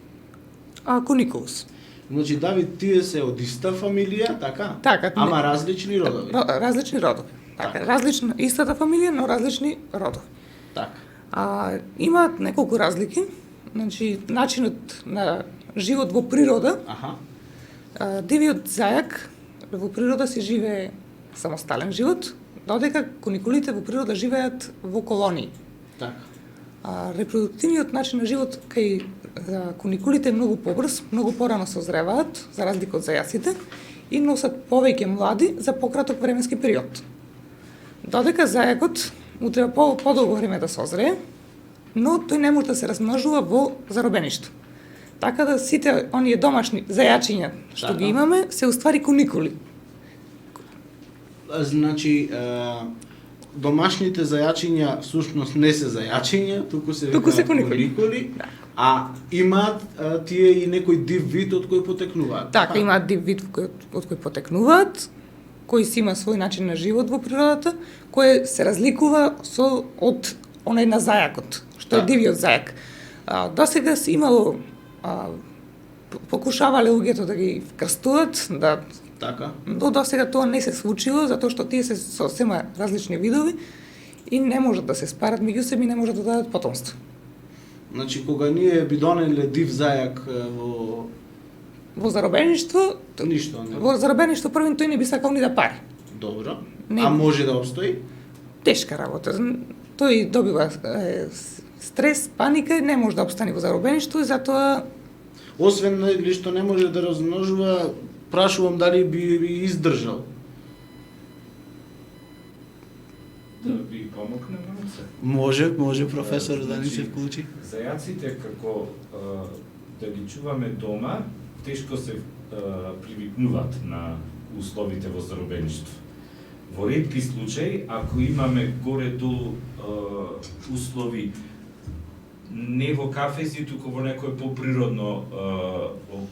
cuniculus. Значи Давид, тие се од иста фамилија, така? Така, Ама различни родови. Различни родови. Така, Така. различна истата фамилија, но различни родови. Така. Имаат неколку разлики. Значи, начинот на живот во природа, Аха. дивиот зајак во природа си живее самостален живот, додека куникулите во природа живеат во колонии. Така. Репродуктивниот начин на живот кај куникулите е многу побрз, многу порано созреваат, за разлика од зајаците, и носат повеќе млади за пократок временски период. Додека зајакот му треба подолго време да созрее, но тој не може да се размножува во заробеништо. Така да сите оние домашни зајачиња што Така. ги имаме се уствари куникули. Значи, домашните зајачиња всушност не се зајачиња, туку се Туку се викаат куникули. Да. а имаат тие и некој див вид од кој потекнуваат. Така, имаат див вид од кој потекнуваат, кој си има свој начин на живот во природата, кој се разликува од онај на зајакот, што е Така. дивиот зајак. Досега се имало покушавале луѓето да ги крстуваат, да Така. до сега тоа не се случило, затоа што тие се сосема различни видови и не можат да се спарат меѓу себе и не можат да дадат потомство. Значи, кога ние би донеле див зајак Во заробеништво, ништо не. во заробеништво првин тој не би сакал ни да пари. Добро. Не. А може да обстои? Тешка работа. Тој добива стрес, паника и не може да обстани во заробеништво и затоа Освен нели што не може да размножува, прашувам дали би издржал. Да ви помогне малце. Може професор да ни се Значи, вклучи. Зајаците како да ги чуваме дома, тешко се привикнуваат на условите во заробеништво. Во ретки случаи, ако имаме горе-долу услови не во кафези, туку во некое поприродно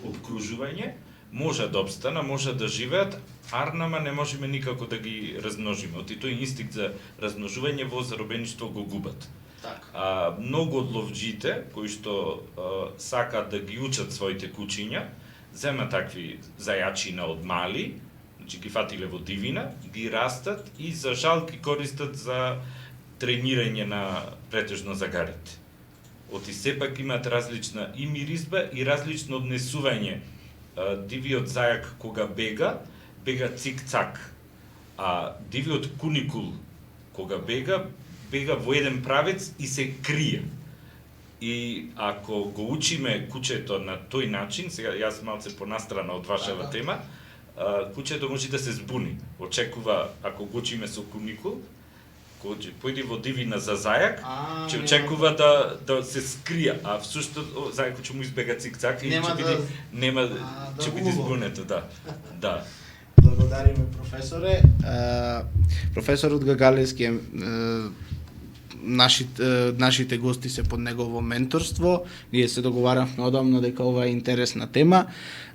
обкружување, може да обстана, може да живеат, арнама не можеме никако да ги размножиме. Оти тој инстинкт за размножување во заробеништво го губат. Така. Многу од ловџите, кои што сакаат да ги учат своите кучиња, зема такви зајачина од мали, значи ги фатиле во дивина, ги растат и за жал ги користат за тренирање на претежно загарите. Оти сепак имаат различна и миризба и различно однесување. Дивиот зајак кога бега цик-цак, а дивиот куникул кога бега во еден правец и се крие. И ако го учиме кучето на тој начин, сега јас малце понастрана од вашава тема, кучето може да се збуни. Очекува, ако го учиме со куникул, кој појде во дивина за зајак, ќе нема очекува да се скрие, а всушност зајакот ќе му избега цик-цак и Нема ќе биде нема да ќе го биде убаво. збунето, да. Да. Благодариме, професоре. Професорот Гагалевски е нашите гости се под негово менторство. Ние се договаравме одамна дека ова е интересна тема.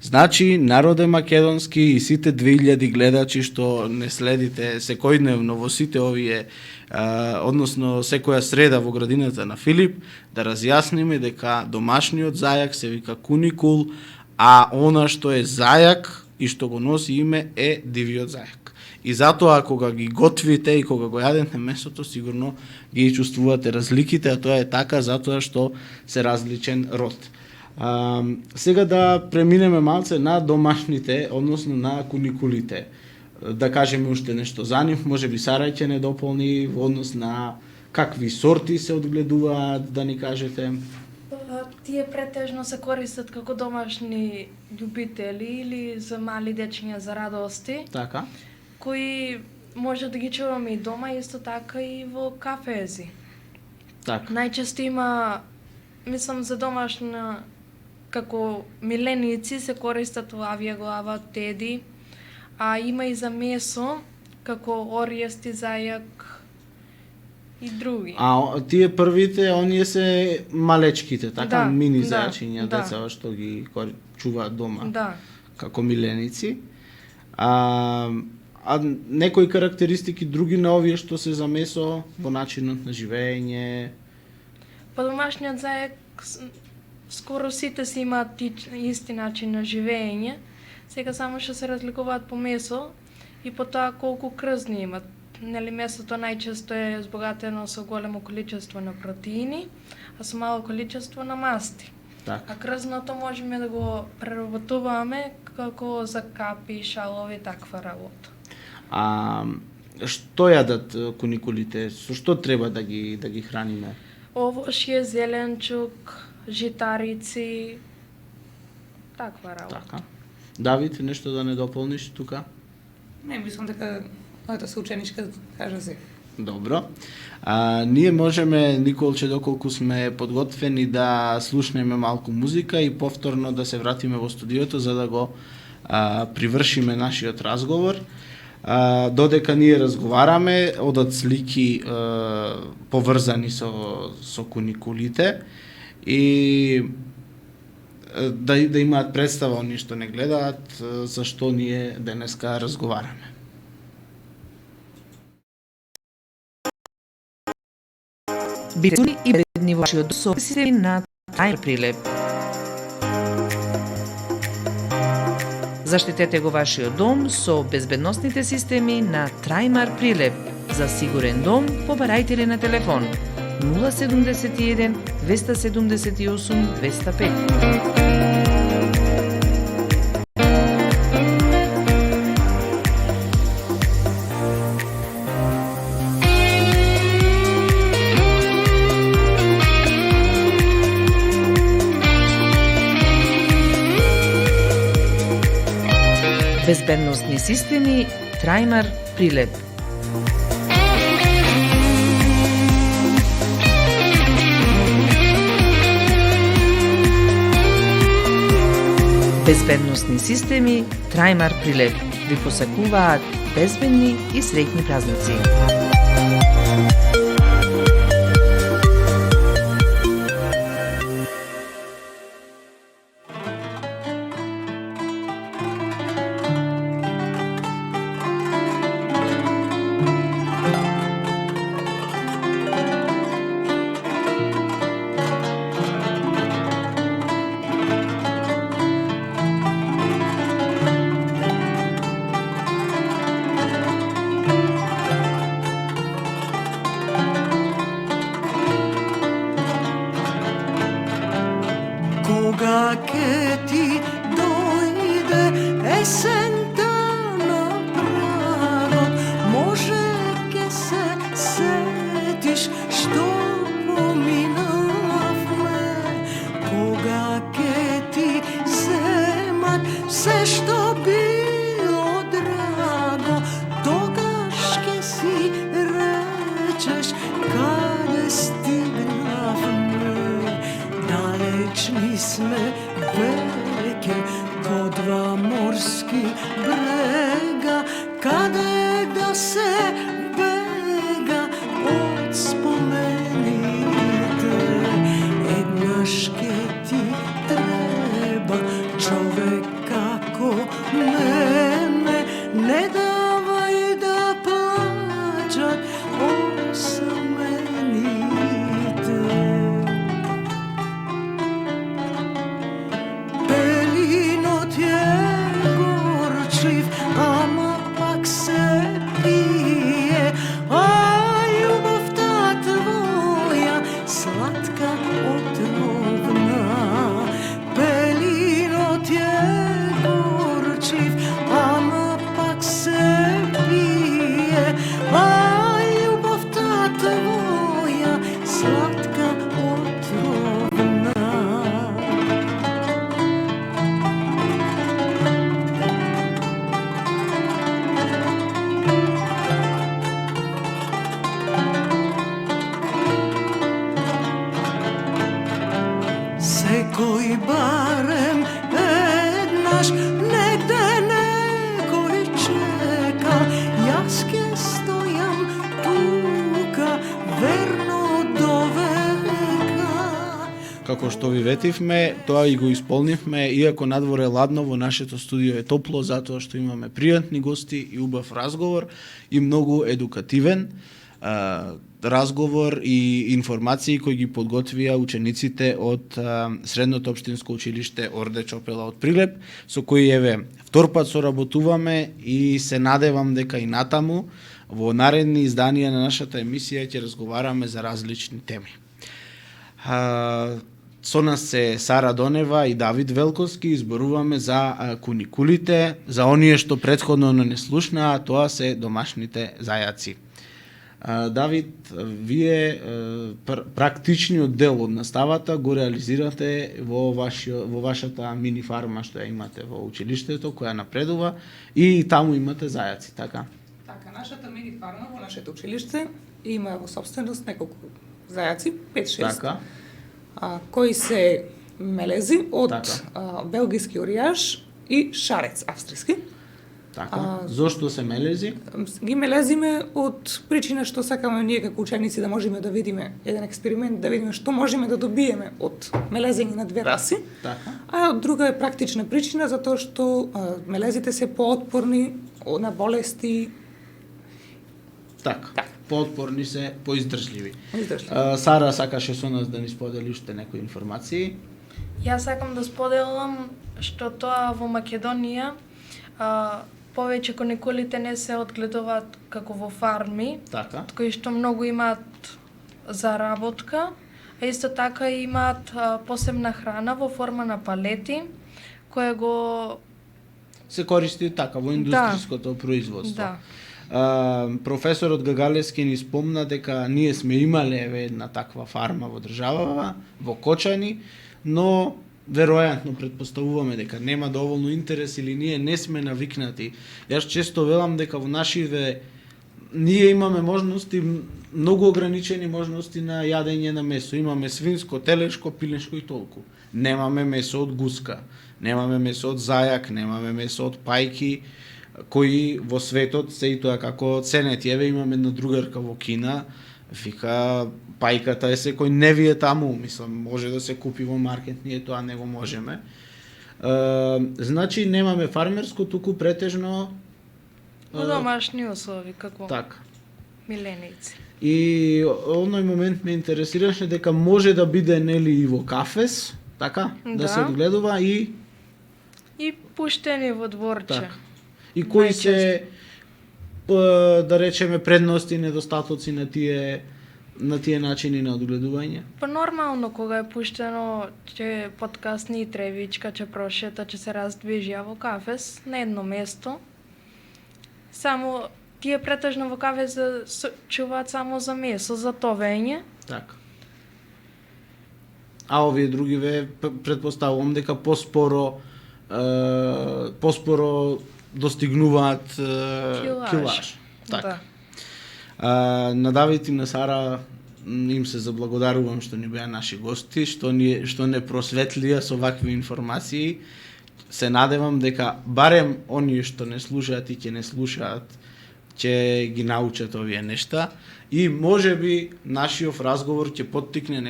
Значи, народе македонски и сите 2000 гледачи што не следите секојдневно во сите овие, односно секоја среда во градината на Филип, да разјасниме дека домашниот зајак се вика куникул, а она што е зајак и што го носи име е дивиот зајак. И затоа кога ги готвите и кога го јадете месото, сигурно ги чувствувате разликите, а тоа е така затоа што се различен род. Сега да преминеме малце на домашните, односно на куникулите. Да кажеме уште нешто за нив, може би Сара ќе не дополни во однос на какви сорти се одгледуваат, да ни кажете. Тие претежно се користат како домашни љубители или за мали дечиња за радости, Така? кои може да ги чуваме и дома, исто така и во кафези. Така. Најчесто има, мислам, за домашна, како миленици се користат лавија глава, теди, а има и за месо, како оријести зајак и други. А тие првите, оние се малечките, така, Да, мини да, зајачиња, да. деца што ги чуваат дома, Да. како миленици. А некои карактеристики други на овие што се за месо во начинот на живење? Па домашниот зајак, скоро сите си имаат исти начин на живење, сега само што се разликуваат по месо и по тоа колку крзни имат. Нели месото најчесто е збогатено со големо количество на протеини, а со мало количество на масти. Така. А крзното можеме да го преработуваме како за капи, шалови, таква работа. А што јадат куникулите? Со што треба да ги храниме? Овошје, зеленчук, житарици, таква работа. Така. Давид, нешто да не дополниш тука? Не, мислам дека мојата соученичка кажа се. Добро. Ние можеме, Николче, доколку сме подготвени да слушнеме малку музика и повторно да се вратиме во студиото за да го привршиме нашиот разговор. Додека ние разговараме, одат слики поврзани со куникулите и да имаат представа оние што не гледаат за што ние денеска разговараме. Бидете и бедни во вашиот собствени на Трајмар прилеп. Заштитете го вашиот дом со безбедносните системи на Трајмар прилеп. За сигурен дом, побарајте ли на телефон 071 278 205. Безбедносни системи Трајмар прилеп. Безбедносни системи Трајмар прилеп ви посакуваат безбедни и среќни празници. Кога ќе ти дојде есента на прагот, може ќе се сетиш што поминавме. Кога ќе ти земат се што било драго, тогаш ќе си речеш dva morski brega, kade da se bega od spomenite. Jednaške ti treba, čovek kako mene, ne davaj da plaćat osamenite. Pelinot je gorčliv, ama pak se pije, a ljubav ta tvoja slatka otrovna. Pelinot je gorčliv, ama pak se pije, a ljubav ta tvoja slatka otrovna. Sekoj barem jednaš, negde nekoj čeka, jaz ke stojam tuka, verno do veka. Како што ви ветивме, тоа и го исполнивме, иако надвор е ладно, во нашето студио е топло, затоа што имаме пријатни гости и убав разговор и многу едукативен разговор и информации кои ги подготвија учениците од Средното општинско училиште Орде Чопела од Прилеп, со кои еве втор пат соработуваме и се надевам дека и натаму во наредни изданија на нашата емисија ќе разговараме за различни теми. Со нас се Сара Донева и Давид Велковски, изборуваме за куникулите, за оние што претходно не слушнаа, тоа се домашните зајаци. Давид, вие практичниот дел од наставата го реализирате во вашата мини фарма што ја имате во училиштето, која напредува, и таму имате зајаци, така? Така, нашата мини фарма во нашето училиште има во собственост неколку зајаци, 5-6, Така. кои се мелези од Така. белгиски оријаш и шарец австријски. Така. Зошто се мелези? Ги мелезиме од причина што сакаме ние како ученици да можеме да видиме еден експеримент, да видиме што можеме да добиеме од мелезење на две раси. Така. А од друга е практична причина затоа што мелезите се поотпорни на болести. Така. Поотпорни се, поиздржливи. Издржливи. Сара сакаше со нас да ни сподели уште некои информации. Јас сакам да споделам што тоа во Македонија повеќе коникулите не се одгледуваат како во фарми, Така. кои што многу имаат заработка, а исто така имаат посебна храна во форма на палети, која го... Се користи така во индустријското производство. Да. Професорот Гагалевски ни спомна дека ние сме имале еве една таква фарма во државава, во Кочани, но веројатно предпоставуваме дека нема доволно интерес или ние не сме навикнати. Јас често велам дека во нашиве ние имаме можности, многу ограничени можности на јадење на месо. Имаме свинско, телешко, пилешко и толку. Немаме месо од гуска, немаме месо од зајак, немаме месо од пајки, кои во светот се и тоа како ценет. Еве имаме една другарка во Кина, вика пајката е секој не ви е таму, мислам, може да се купи во маркет, ние тоа не го можеме. Значи немаме фармерско, туку претежно Во домашни услови, како така. миленици. И оној момент ме интересираше дека може да биде нели и во кафес, така, да се Да. одгледува и И пуштени во дворче. така. И кои се да речеме предности и недостатоци на тие начини на одгледување? Па нормално кога е пуштено, ќе подкасни и тревичка, ќе прошета, ќе се раздвижија во кафес на едно место. Само тие претежно во кафес чуваат само за месо, за товење. Така. А овие другиве претпоставувам дека поспоро достигнуваат килаж. Така. Да. На Давид и на Сара им се заблагодарувам што ни беа наши гости, што не просветлија со вакви информации. се надевам дека барем оние што не слушаат и ќе не слушаат, ќе ги научат овие нешта и можеби нашиот разговор ќе поттикне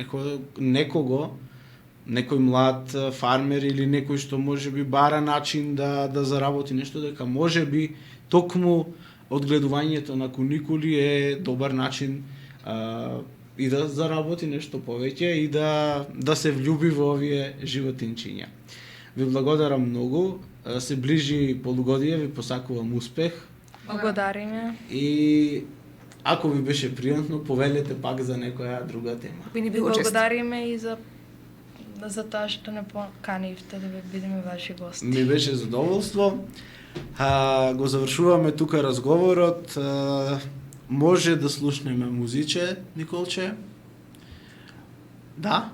некој млад фармер или некој што можеби бара начин да заработи нешто, дека можеби токму одгледувањето на куникули е добар начин и да заработи нешто повеќе и да се влюби во овие животинчиња. Ви благодарам многу, се ближи полугодие, ви посакувам успех. Благодариме. И ако ви беше пријатно, повелете пак за некоја друга тема. Би ни Ви било чест. благодариме и за тоа што не поканивте да бидеме ваши гости. Ми беше задоволство. Го завршуваме тука разговорот. Може да слушнеме музиче, Николче? Да?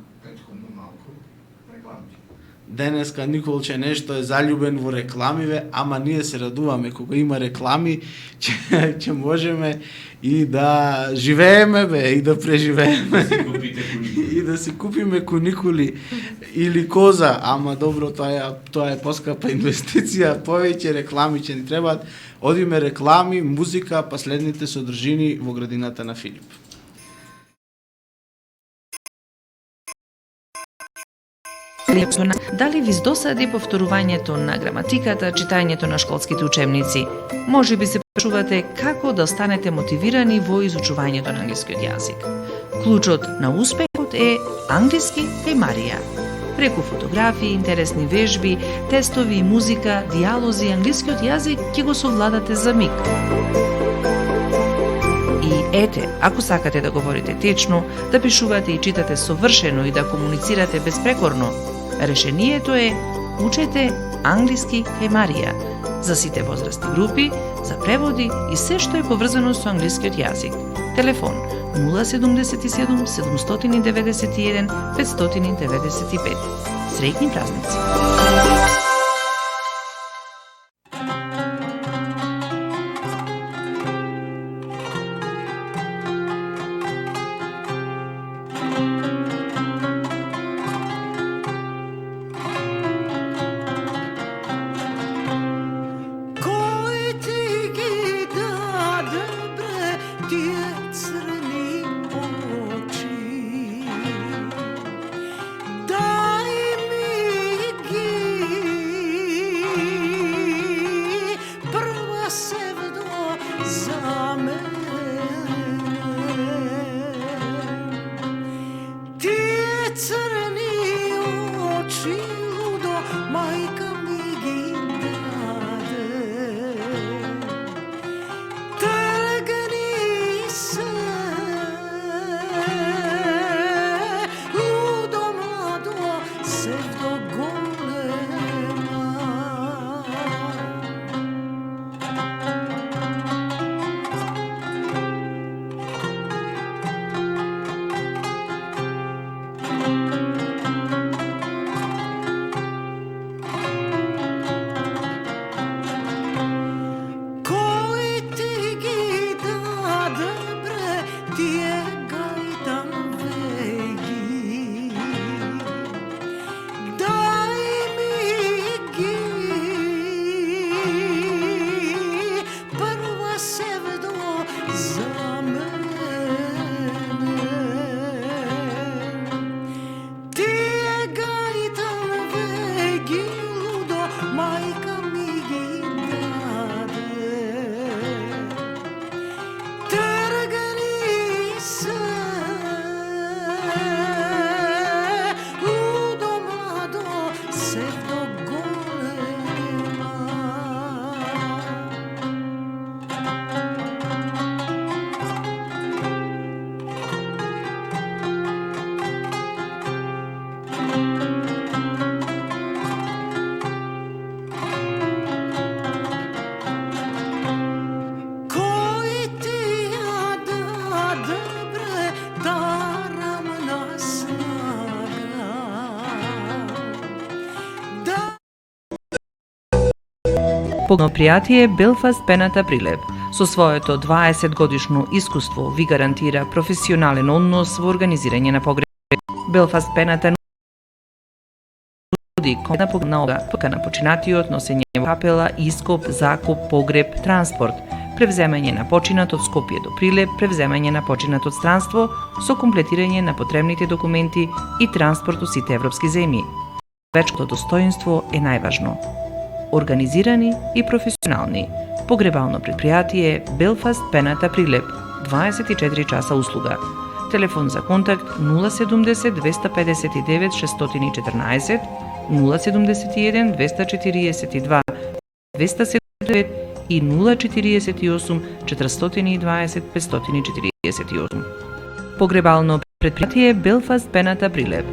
Денеска Николче нешто е заљубен во рекламиве, ама ние се радуваме кога има реклами, ќе можеме и да живееме и да преживееме. И да си купиме куникули или коза, ама добро, тоа е поскапа инвестиција, повеќе реклами ќе ни требаат. Одиме реклами, музика, последните содржини во градината на Филип. Дали ви досади повторувањето на граматиката, читањето на школските учебници? Може би се прашувате како да останете мотивирани во изучувањето на англискиот јазик. Клучот на успехот е англиски кај Марија. Преку фотографии, интересни вежби, тестови и музика, дијалози, англискиот јазик ќе го совладате за миг. И ете, ако сакате да говорите течно, да пишувате и читате совршено и да комуницирате безпрекорно, решението е учете англиски кај Марија за сите возрасти групи, за преводи и се што е поврзано со англискиот јазик. Телефон 077 791 595. Среќни празници! Кој ти ги даде бре тие црни очи? Дај ми ги прва севдо за мене. Тие црни очи лудо мајка ми ги даде. Тргни се, лудо младо, севдо голема. Кој ти ги даде бре тие гајдан веги? Дај ми ги прва севдо за мене. Тие гајдан веги лудо мајка ми ги даде. Тргни се, лудо младо, севдо голема. Кој ти ја даде бре дарам на снага? Да Погно пријатие Белфаст Пената Прилеп. Со своето 20 годишно искуство ви гарантира професионален однос во организирање на погреби. Белфаст Пената компletна погребна на починатиот, носење во капела, ископ, закоп, погреб, транспорт, превземање на починат од Скопје до Прилеп, превземање на починат од странство со комплетирање на потребните документи и транспорт у сите европски земји. Вечното достоинство е најважно. Организирани и професионални. Погребално предпријатие Белфаст Пената Прилеп. 24 часа услуга. Телефон за контакт 070 259 614, 071 242 279 и 048 420 548. Погребално предпријатие Белфаст Пената Прилеп.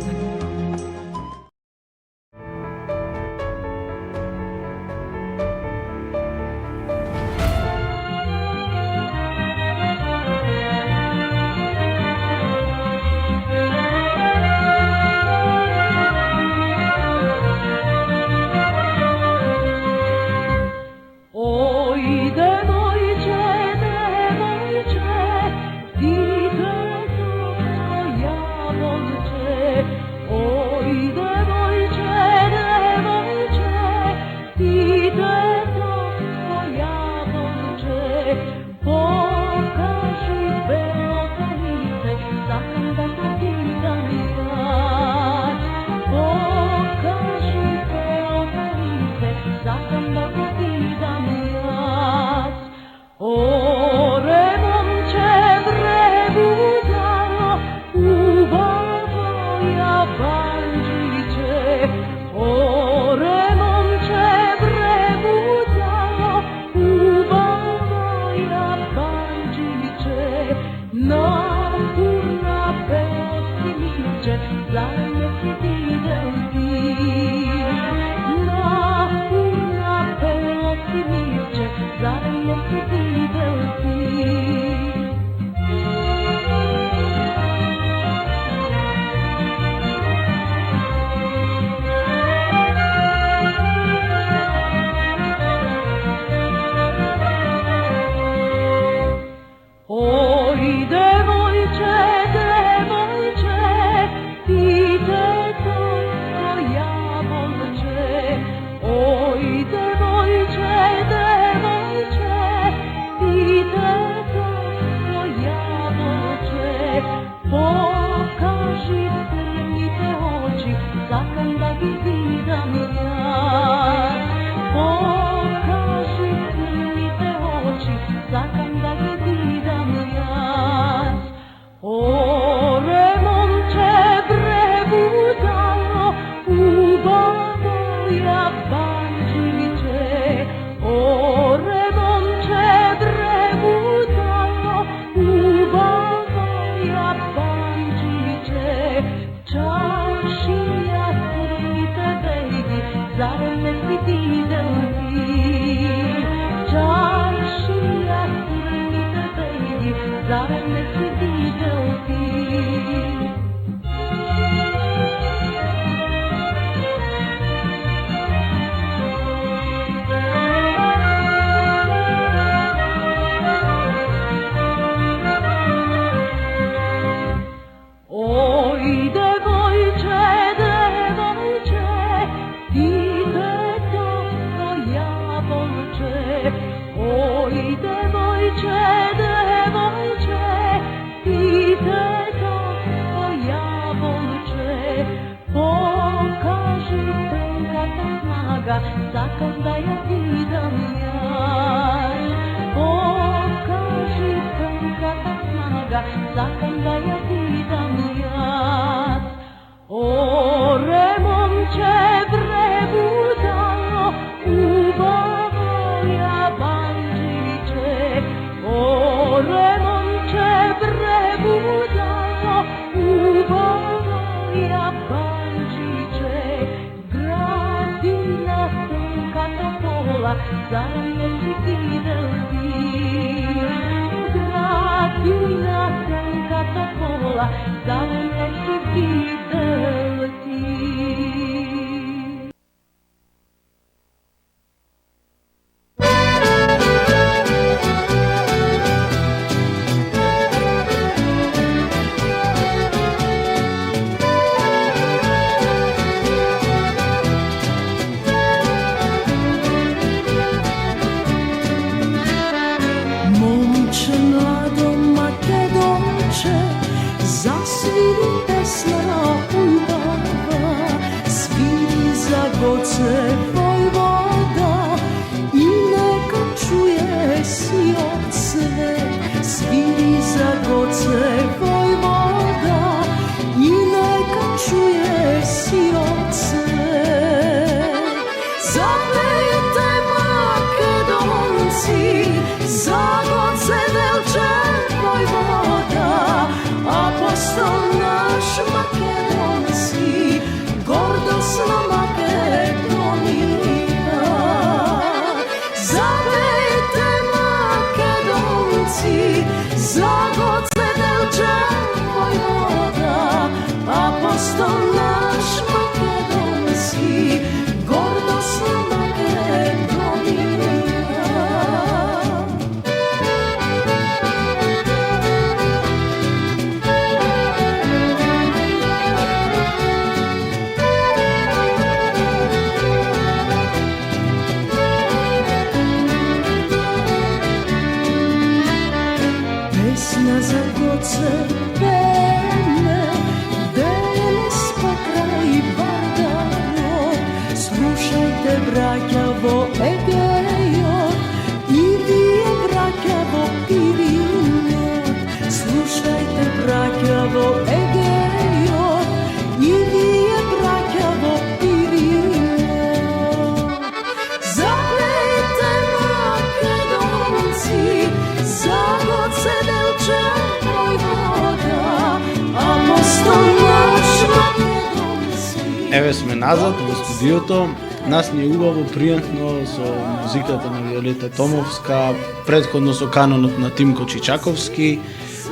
Еве сме назад во студиото. Нас ни е убаво, пријатно со музиката на Виолета Томовска, претходно со канонот на Тимко Чичаковски,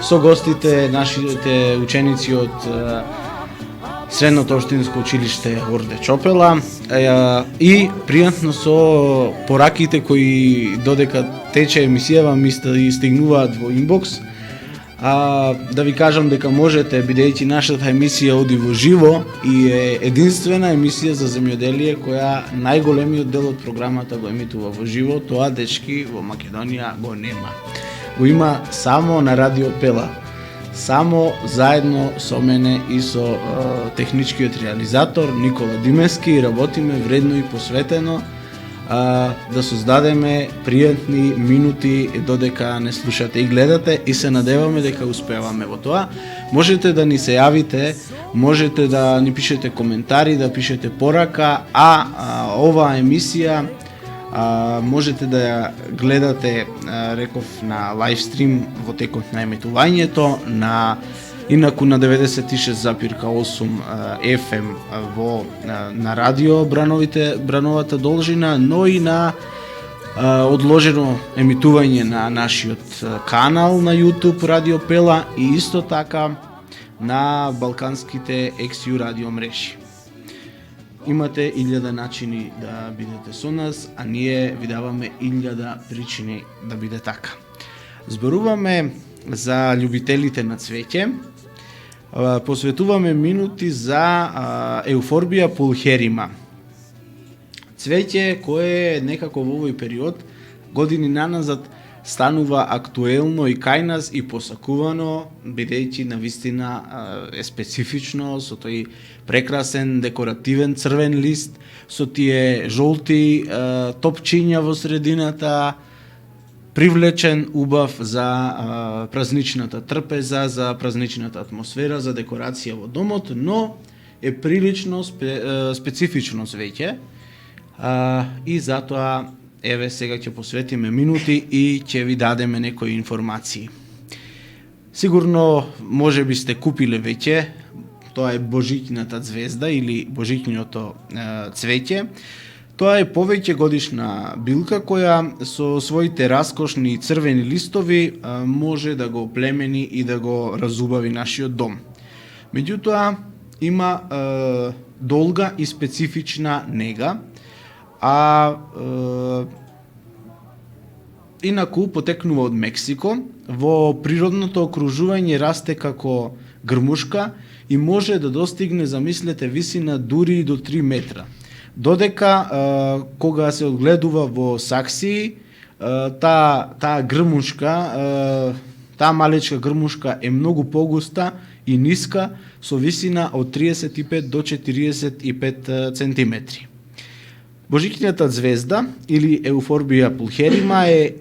со гостите, нашите ученици од Средното општинско училиште Орде Чопела и пријатно со пораките кои додека тече емисијава ми стигнуваат во инбокс. Да ви кажам дека можете, бидејќи нашата емисија оди во живо и е единствена емисија за земјоделие која најголемиот дел од програмата го емитува во живо, тоа дечки во Македонија го нема. Го има само на Радио Пела. Само заедно со мене и со техничкиот реализатор Никола Димески работиме вредно и посветено да создадеме пријатни минути додека не слушате и гледате и се надеваме дека успеваме во тоа. Можете да ни се јавите, можете да ни пишете коментари, да пишете порака, оваа емисија можете да ја гледате, реков, на лайвстрим во текот на емитувањето, инаку на 96,8 FM на радио Брановата должина, но и на одложено емитување на нашиот канал на YouTube Радио Пела и исто така на балканските XU радио мрежи. Имате 1000 начини да бидете со нас, а ние ви даваме 1000 причини да биде така. Зборуваме за љубителите на цвеќе, посветуваме минути за Еуфорбија пулхерима. Цвеќе кое некако во овој период, години наназад, станува актуелно и кај нас и посакувано, бидејќи навистина е специфично, со тој прекрасен декоративен црвен лист, со тие жолти топчиња во средината, привлечен, убав за празничната трпеза, за празничната атмосфера, за декорација во домот, но е прилично специфично цвеќе и затоа еве сега ќе посветиме минути и ќе ви дадеме некои информации. Сигурно можеби сте купиле веќе, тоа е божиќната звезда или божиќното цвеќе. Тоа е повеќе годишна билка која со своите раскошни црвени листови може да го оплемени и да го разубави нашиот дом. Меѓутоа има долга и специфична нега, инаку потекнува од Мексико, во природното окружување расте како грмушка и може да достигне, замислете, висина дури и до 3 метра. Додека кога се одгледува во саксии, таа грмушка, таа малечка грмушка е многу погуста и ниска со висина од 35 до 45 центиметри. Божиќната звезда или Еуфорбија пулхерима е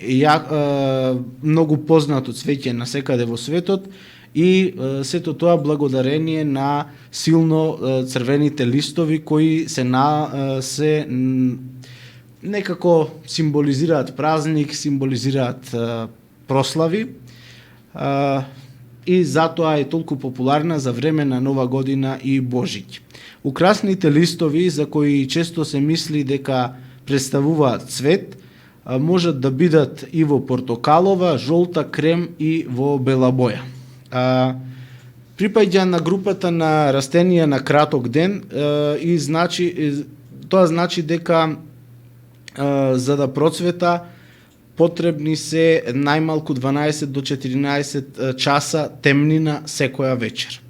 многу познато цвеќе насекаде во светот и сето тоа благодарение на силно црвените листови кои се некако символизираат празник, символизираат прослави и затоа е толку популарна за време на Нова година и Божиќ. Украсните листови, за кои често се мисли дека представуваат цвет, можат да бидат и во портокалова, жолта, крем и во бела боја. Припаѓа на групата на растенија на краток ден и тоа значи дека за да процвета потребни се најмалку 12 до 14 часа темнина секоја вечер.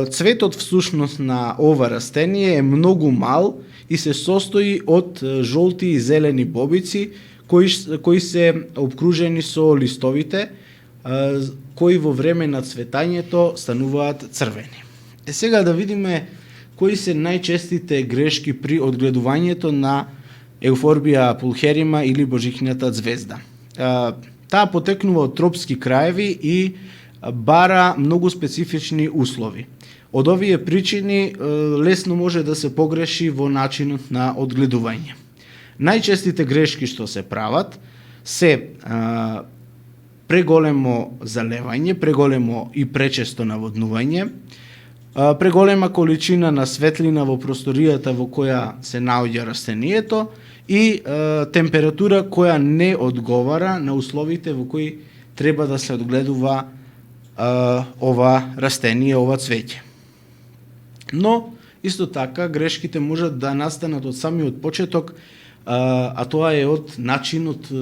Цветот всушност на ова растение е многу мал и се состои од жолти и зелени бобици кои се обкружени со листовите, кои во време на цветањето стануваат црвени. Сега да видиме кои се најчестите грешки при одгледувањето на Еуфорбија пулхерима или божиќната звезда. Таа потекнува од тропски краеви и бара многу специфични услови. Од овие причини лесно може да се погреши во начинот на одгледување. Најчестите грешки што се прават се преголемо залевање, преголемо и пречесто наводнување, преголема количина на светлина во просторијата во која се наоѓа растението и температура која не одговара на условите во кои треба да се одгледува ова растение, ова цвеќе. Но, исто така, грешките можат да настанат од самиот почеток, а тоа е од начинот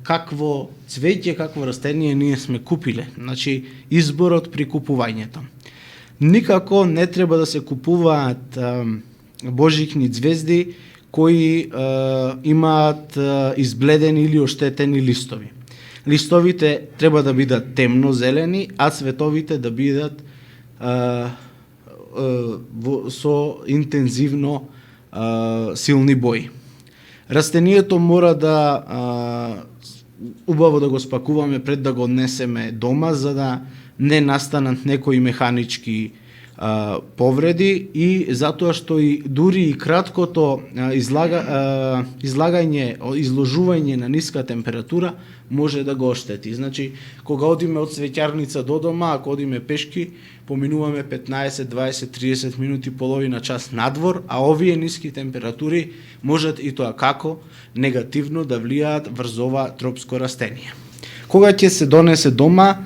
какво цвеќе, какво растение ние сме купиле. Значи, изборот при купувањето. Никако не треба да се купуваат божикни звезди кои имаат избледени или оштетени листови. Листовите треба да бидат темно зелени, а цветовите да бидат со интензивно силни бои. Растението мора да убаво да го спакуваме пред да го однесеме дома, за да не настанат некои механички повреди и затоа што и дури и краткото изложување на ниска температура може да го оштети. Значи, кога одиме од цвеќарница до дома, ако одиме пешки, поминуваме 15, 20, 30 минути, половина час надвор, а овие ниски температури можат и тоа како негативно да влијаат врз ова тропско растение. Кога ќе се донесе дома,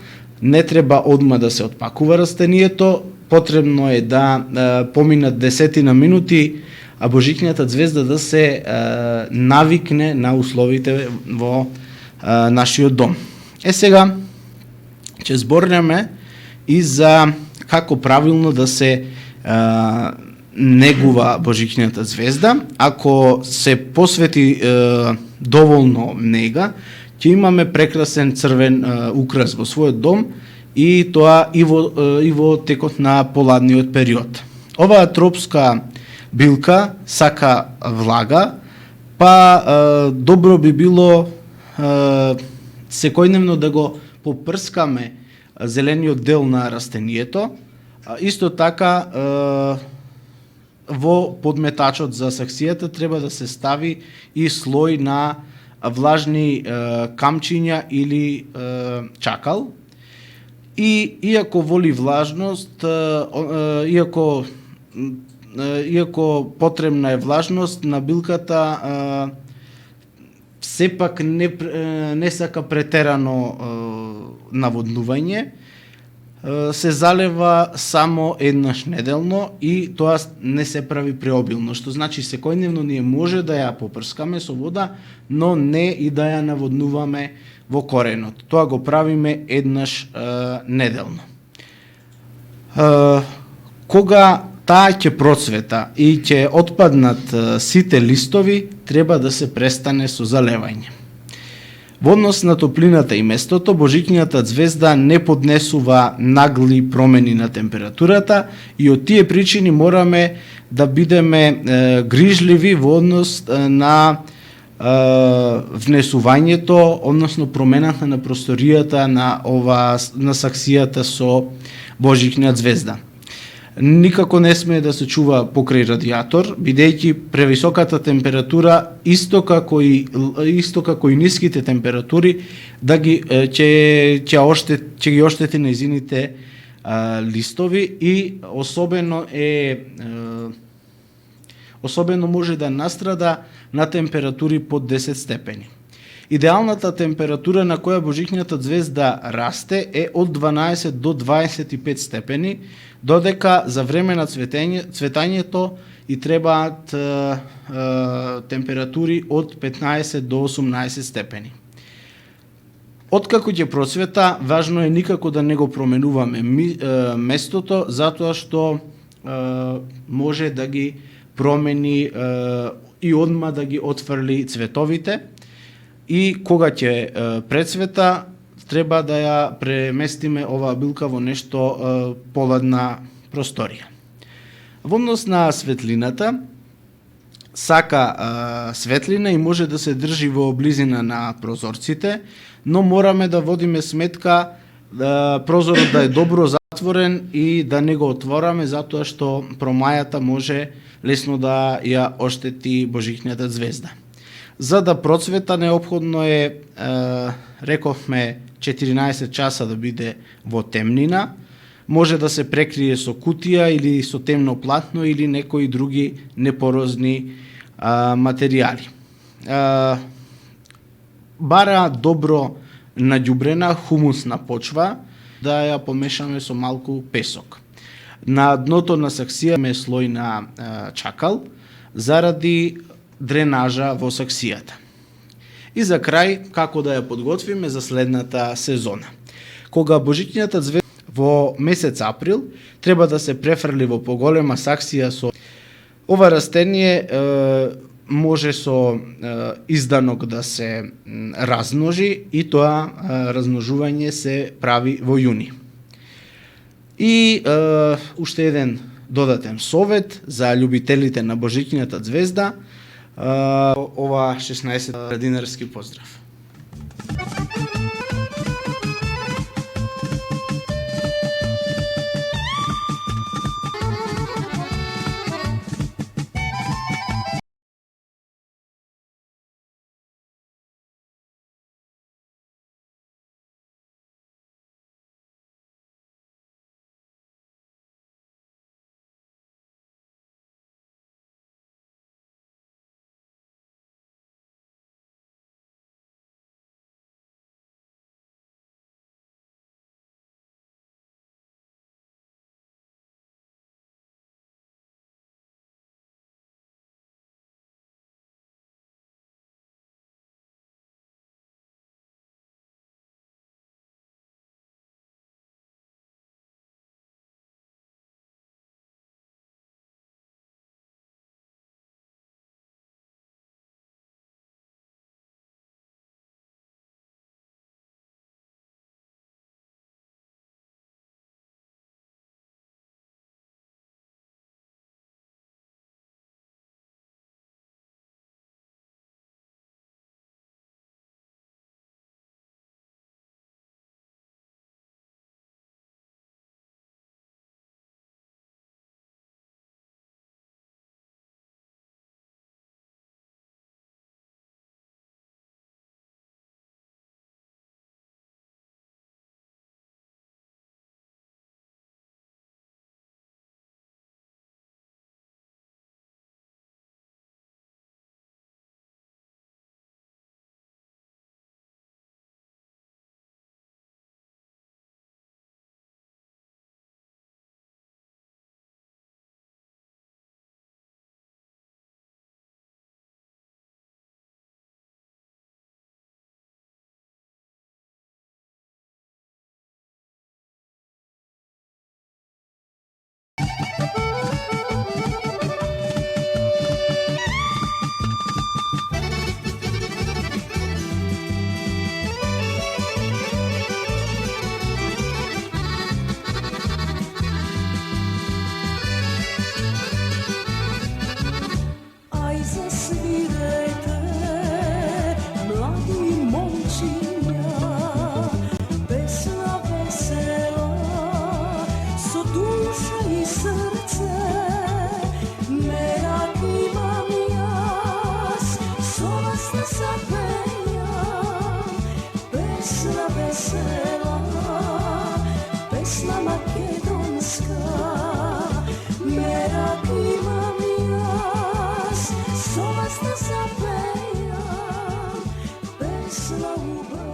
не треба одма да се отпакува растението, потребно е да поминат 10 минути, а божикнијата звезда да се навикне на условите во нашиот дом. Сега ќе зборнеме и за како правилно да се негува божикнијата звезда. Ако се посвети доволно нега, ќе имаме прекрасен црвен украс во својот дом и тоа и во текот на поладниот период. Оваа тропска билка сака влага, па добро би било секојдневно да го попрскаме зелениот дел на растението. Исто така во подметачот за саксијата треба да се стави и слој на влажни камчиња или чакал. И иако воли влажност, иако потребна е влажност на билката, сепак не сака претерано наводнување, се залева само еднаш неделно и тоа не се прави преобилно, што значи секојдневно ние може да ја попрскаме со вода, но не и да ја наводнуваме во коренот. Тоа го правиме еднаш неделно. Кога таа ќе процвета и ќе отпаднат сите листови, треба да се престане со залевање. Во однос на топлината и местото, божикнијата звезда не поднесува нагли промени на температурата и од тие причини мораме да бидеме грижливи во однос на внесувањето, односно промената на просторијата на саксијата со божикниот звезда. Никако не смее да се чува покрај радиатор, бидејќи превисоката температура исто како и ниските температури да ќе ги оштети нејзините листови и особено може да настрада на температури под 10 степени. Идеалната температура на која божикнијата звезда расте е од 12 до 25 степени, додека за време на цветањето и требаат температури од 15 до 18 степени. Откако ќе процвета, важно е никако да не го променуваме местото, затоа што може да ги промени и одма да ги отфрли цветовите. И кога ќе прецвета, треба да ја преместиме оваа билка во нешто поладна просторија. Во однос на светлината, сака светлина и може да се држи во близина на прозорците, но мораме да водиме сметка прозорот да е добро затворен и да не го отвораме, затоа што промајата може лесно да ја оштети божикнијата звезда. За да процвета неопходно е, рековме, 14 часа да биде во темнина. може да се прекрие со кутија или со темно платно или некои други непорозни материјали. Бара добро наѓубрена хумусна почва, да ја помешаме со малку песок. На дното на саксија слој на чакал заради дренажа во саксијата. И за крај, како да ја подготвиме за следната сезона. Кога божичнината звезда во месец април треба да се префрли во поголема саксија со ова растение може со изданок да се размножи и тоа размножување се прави во јуни. И уште еден додатен совет за љубителите на божичнината звезда, ова 16 динарски поздрав. Pesna u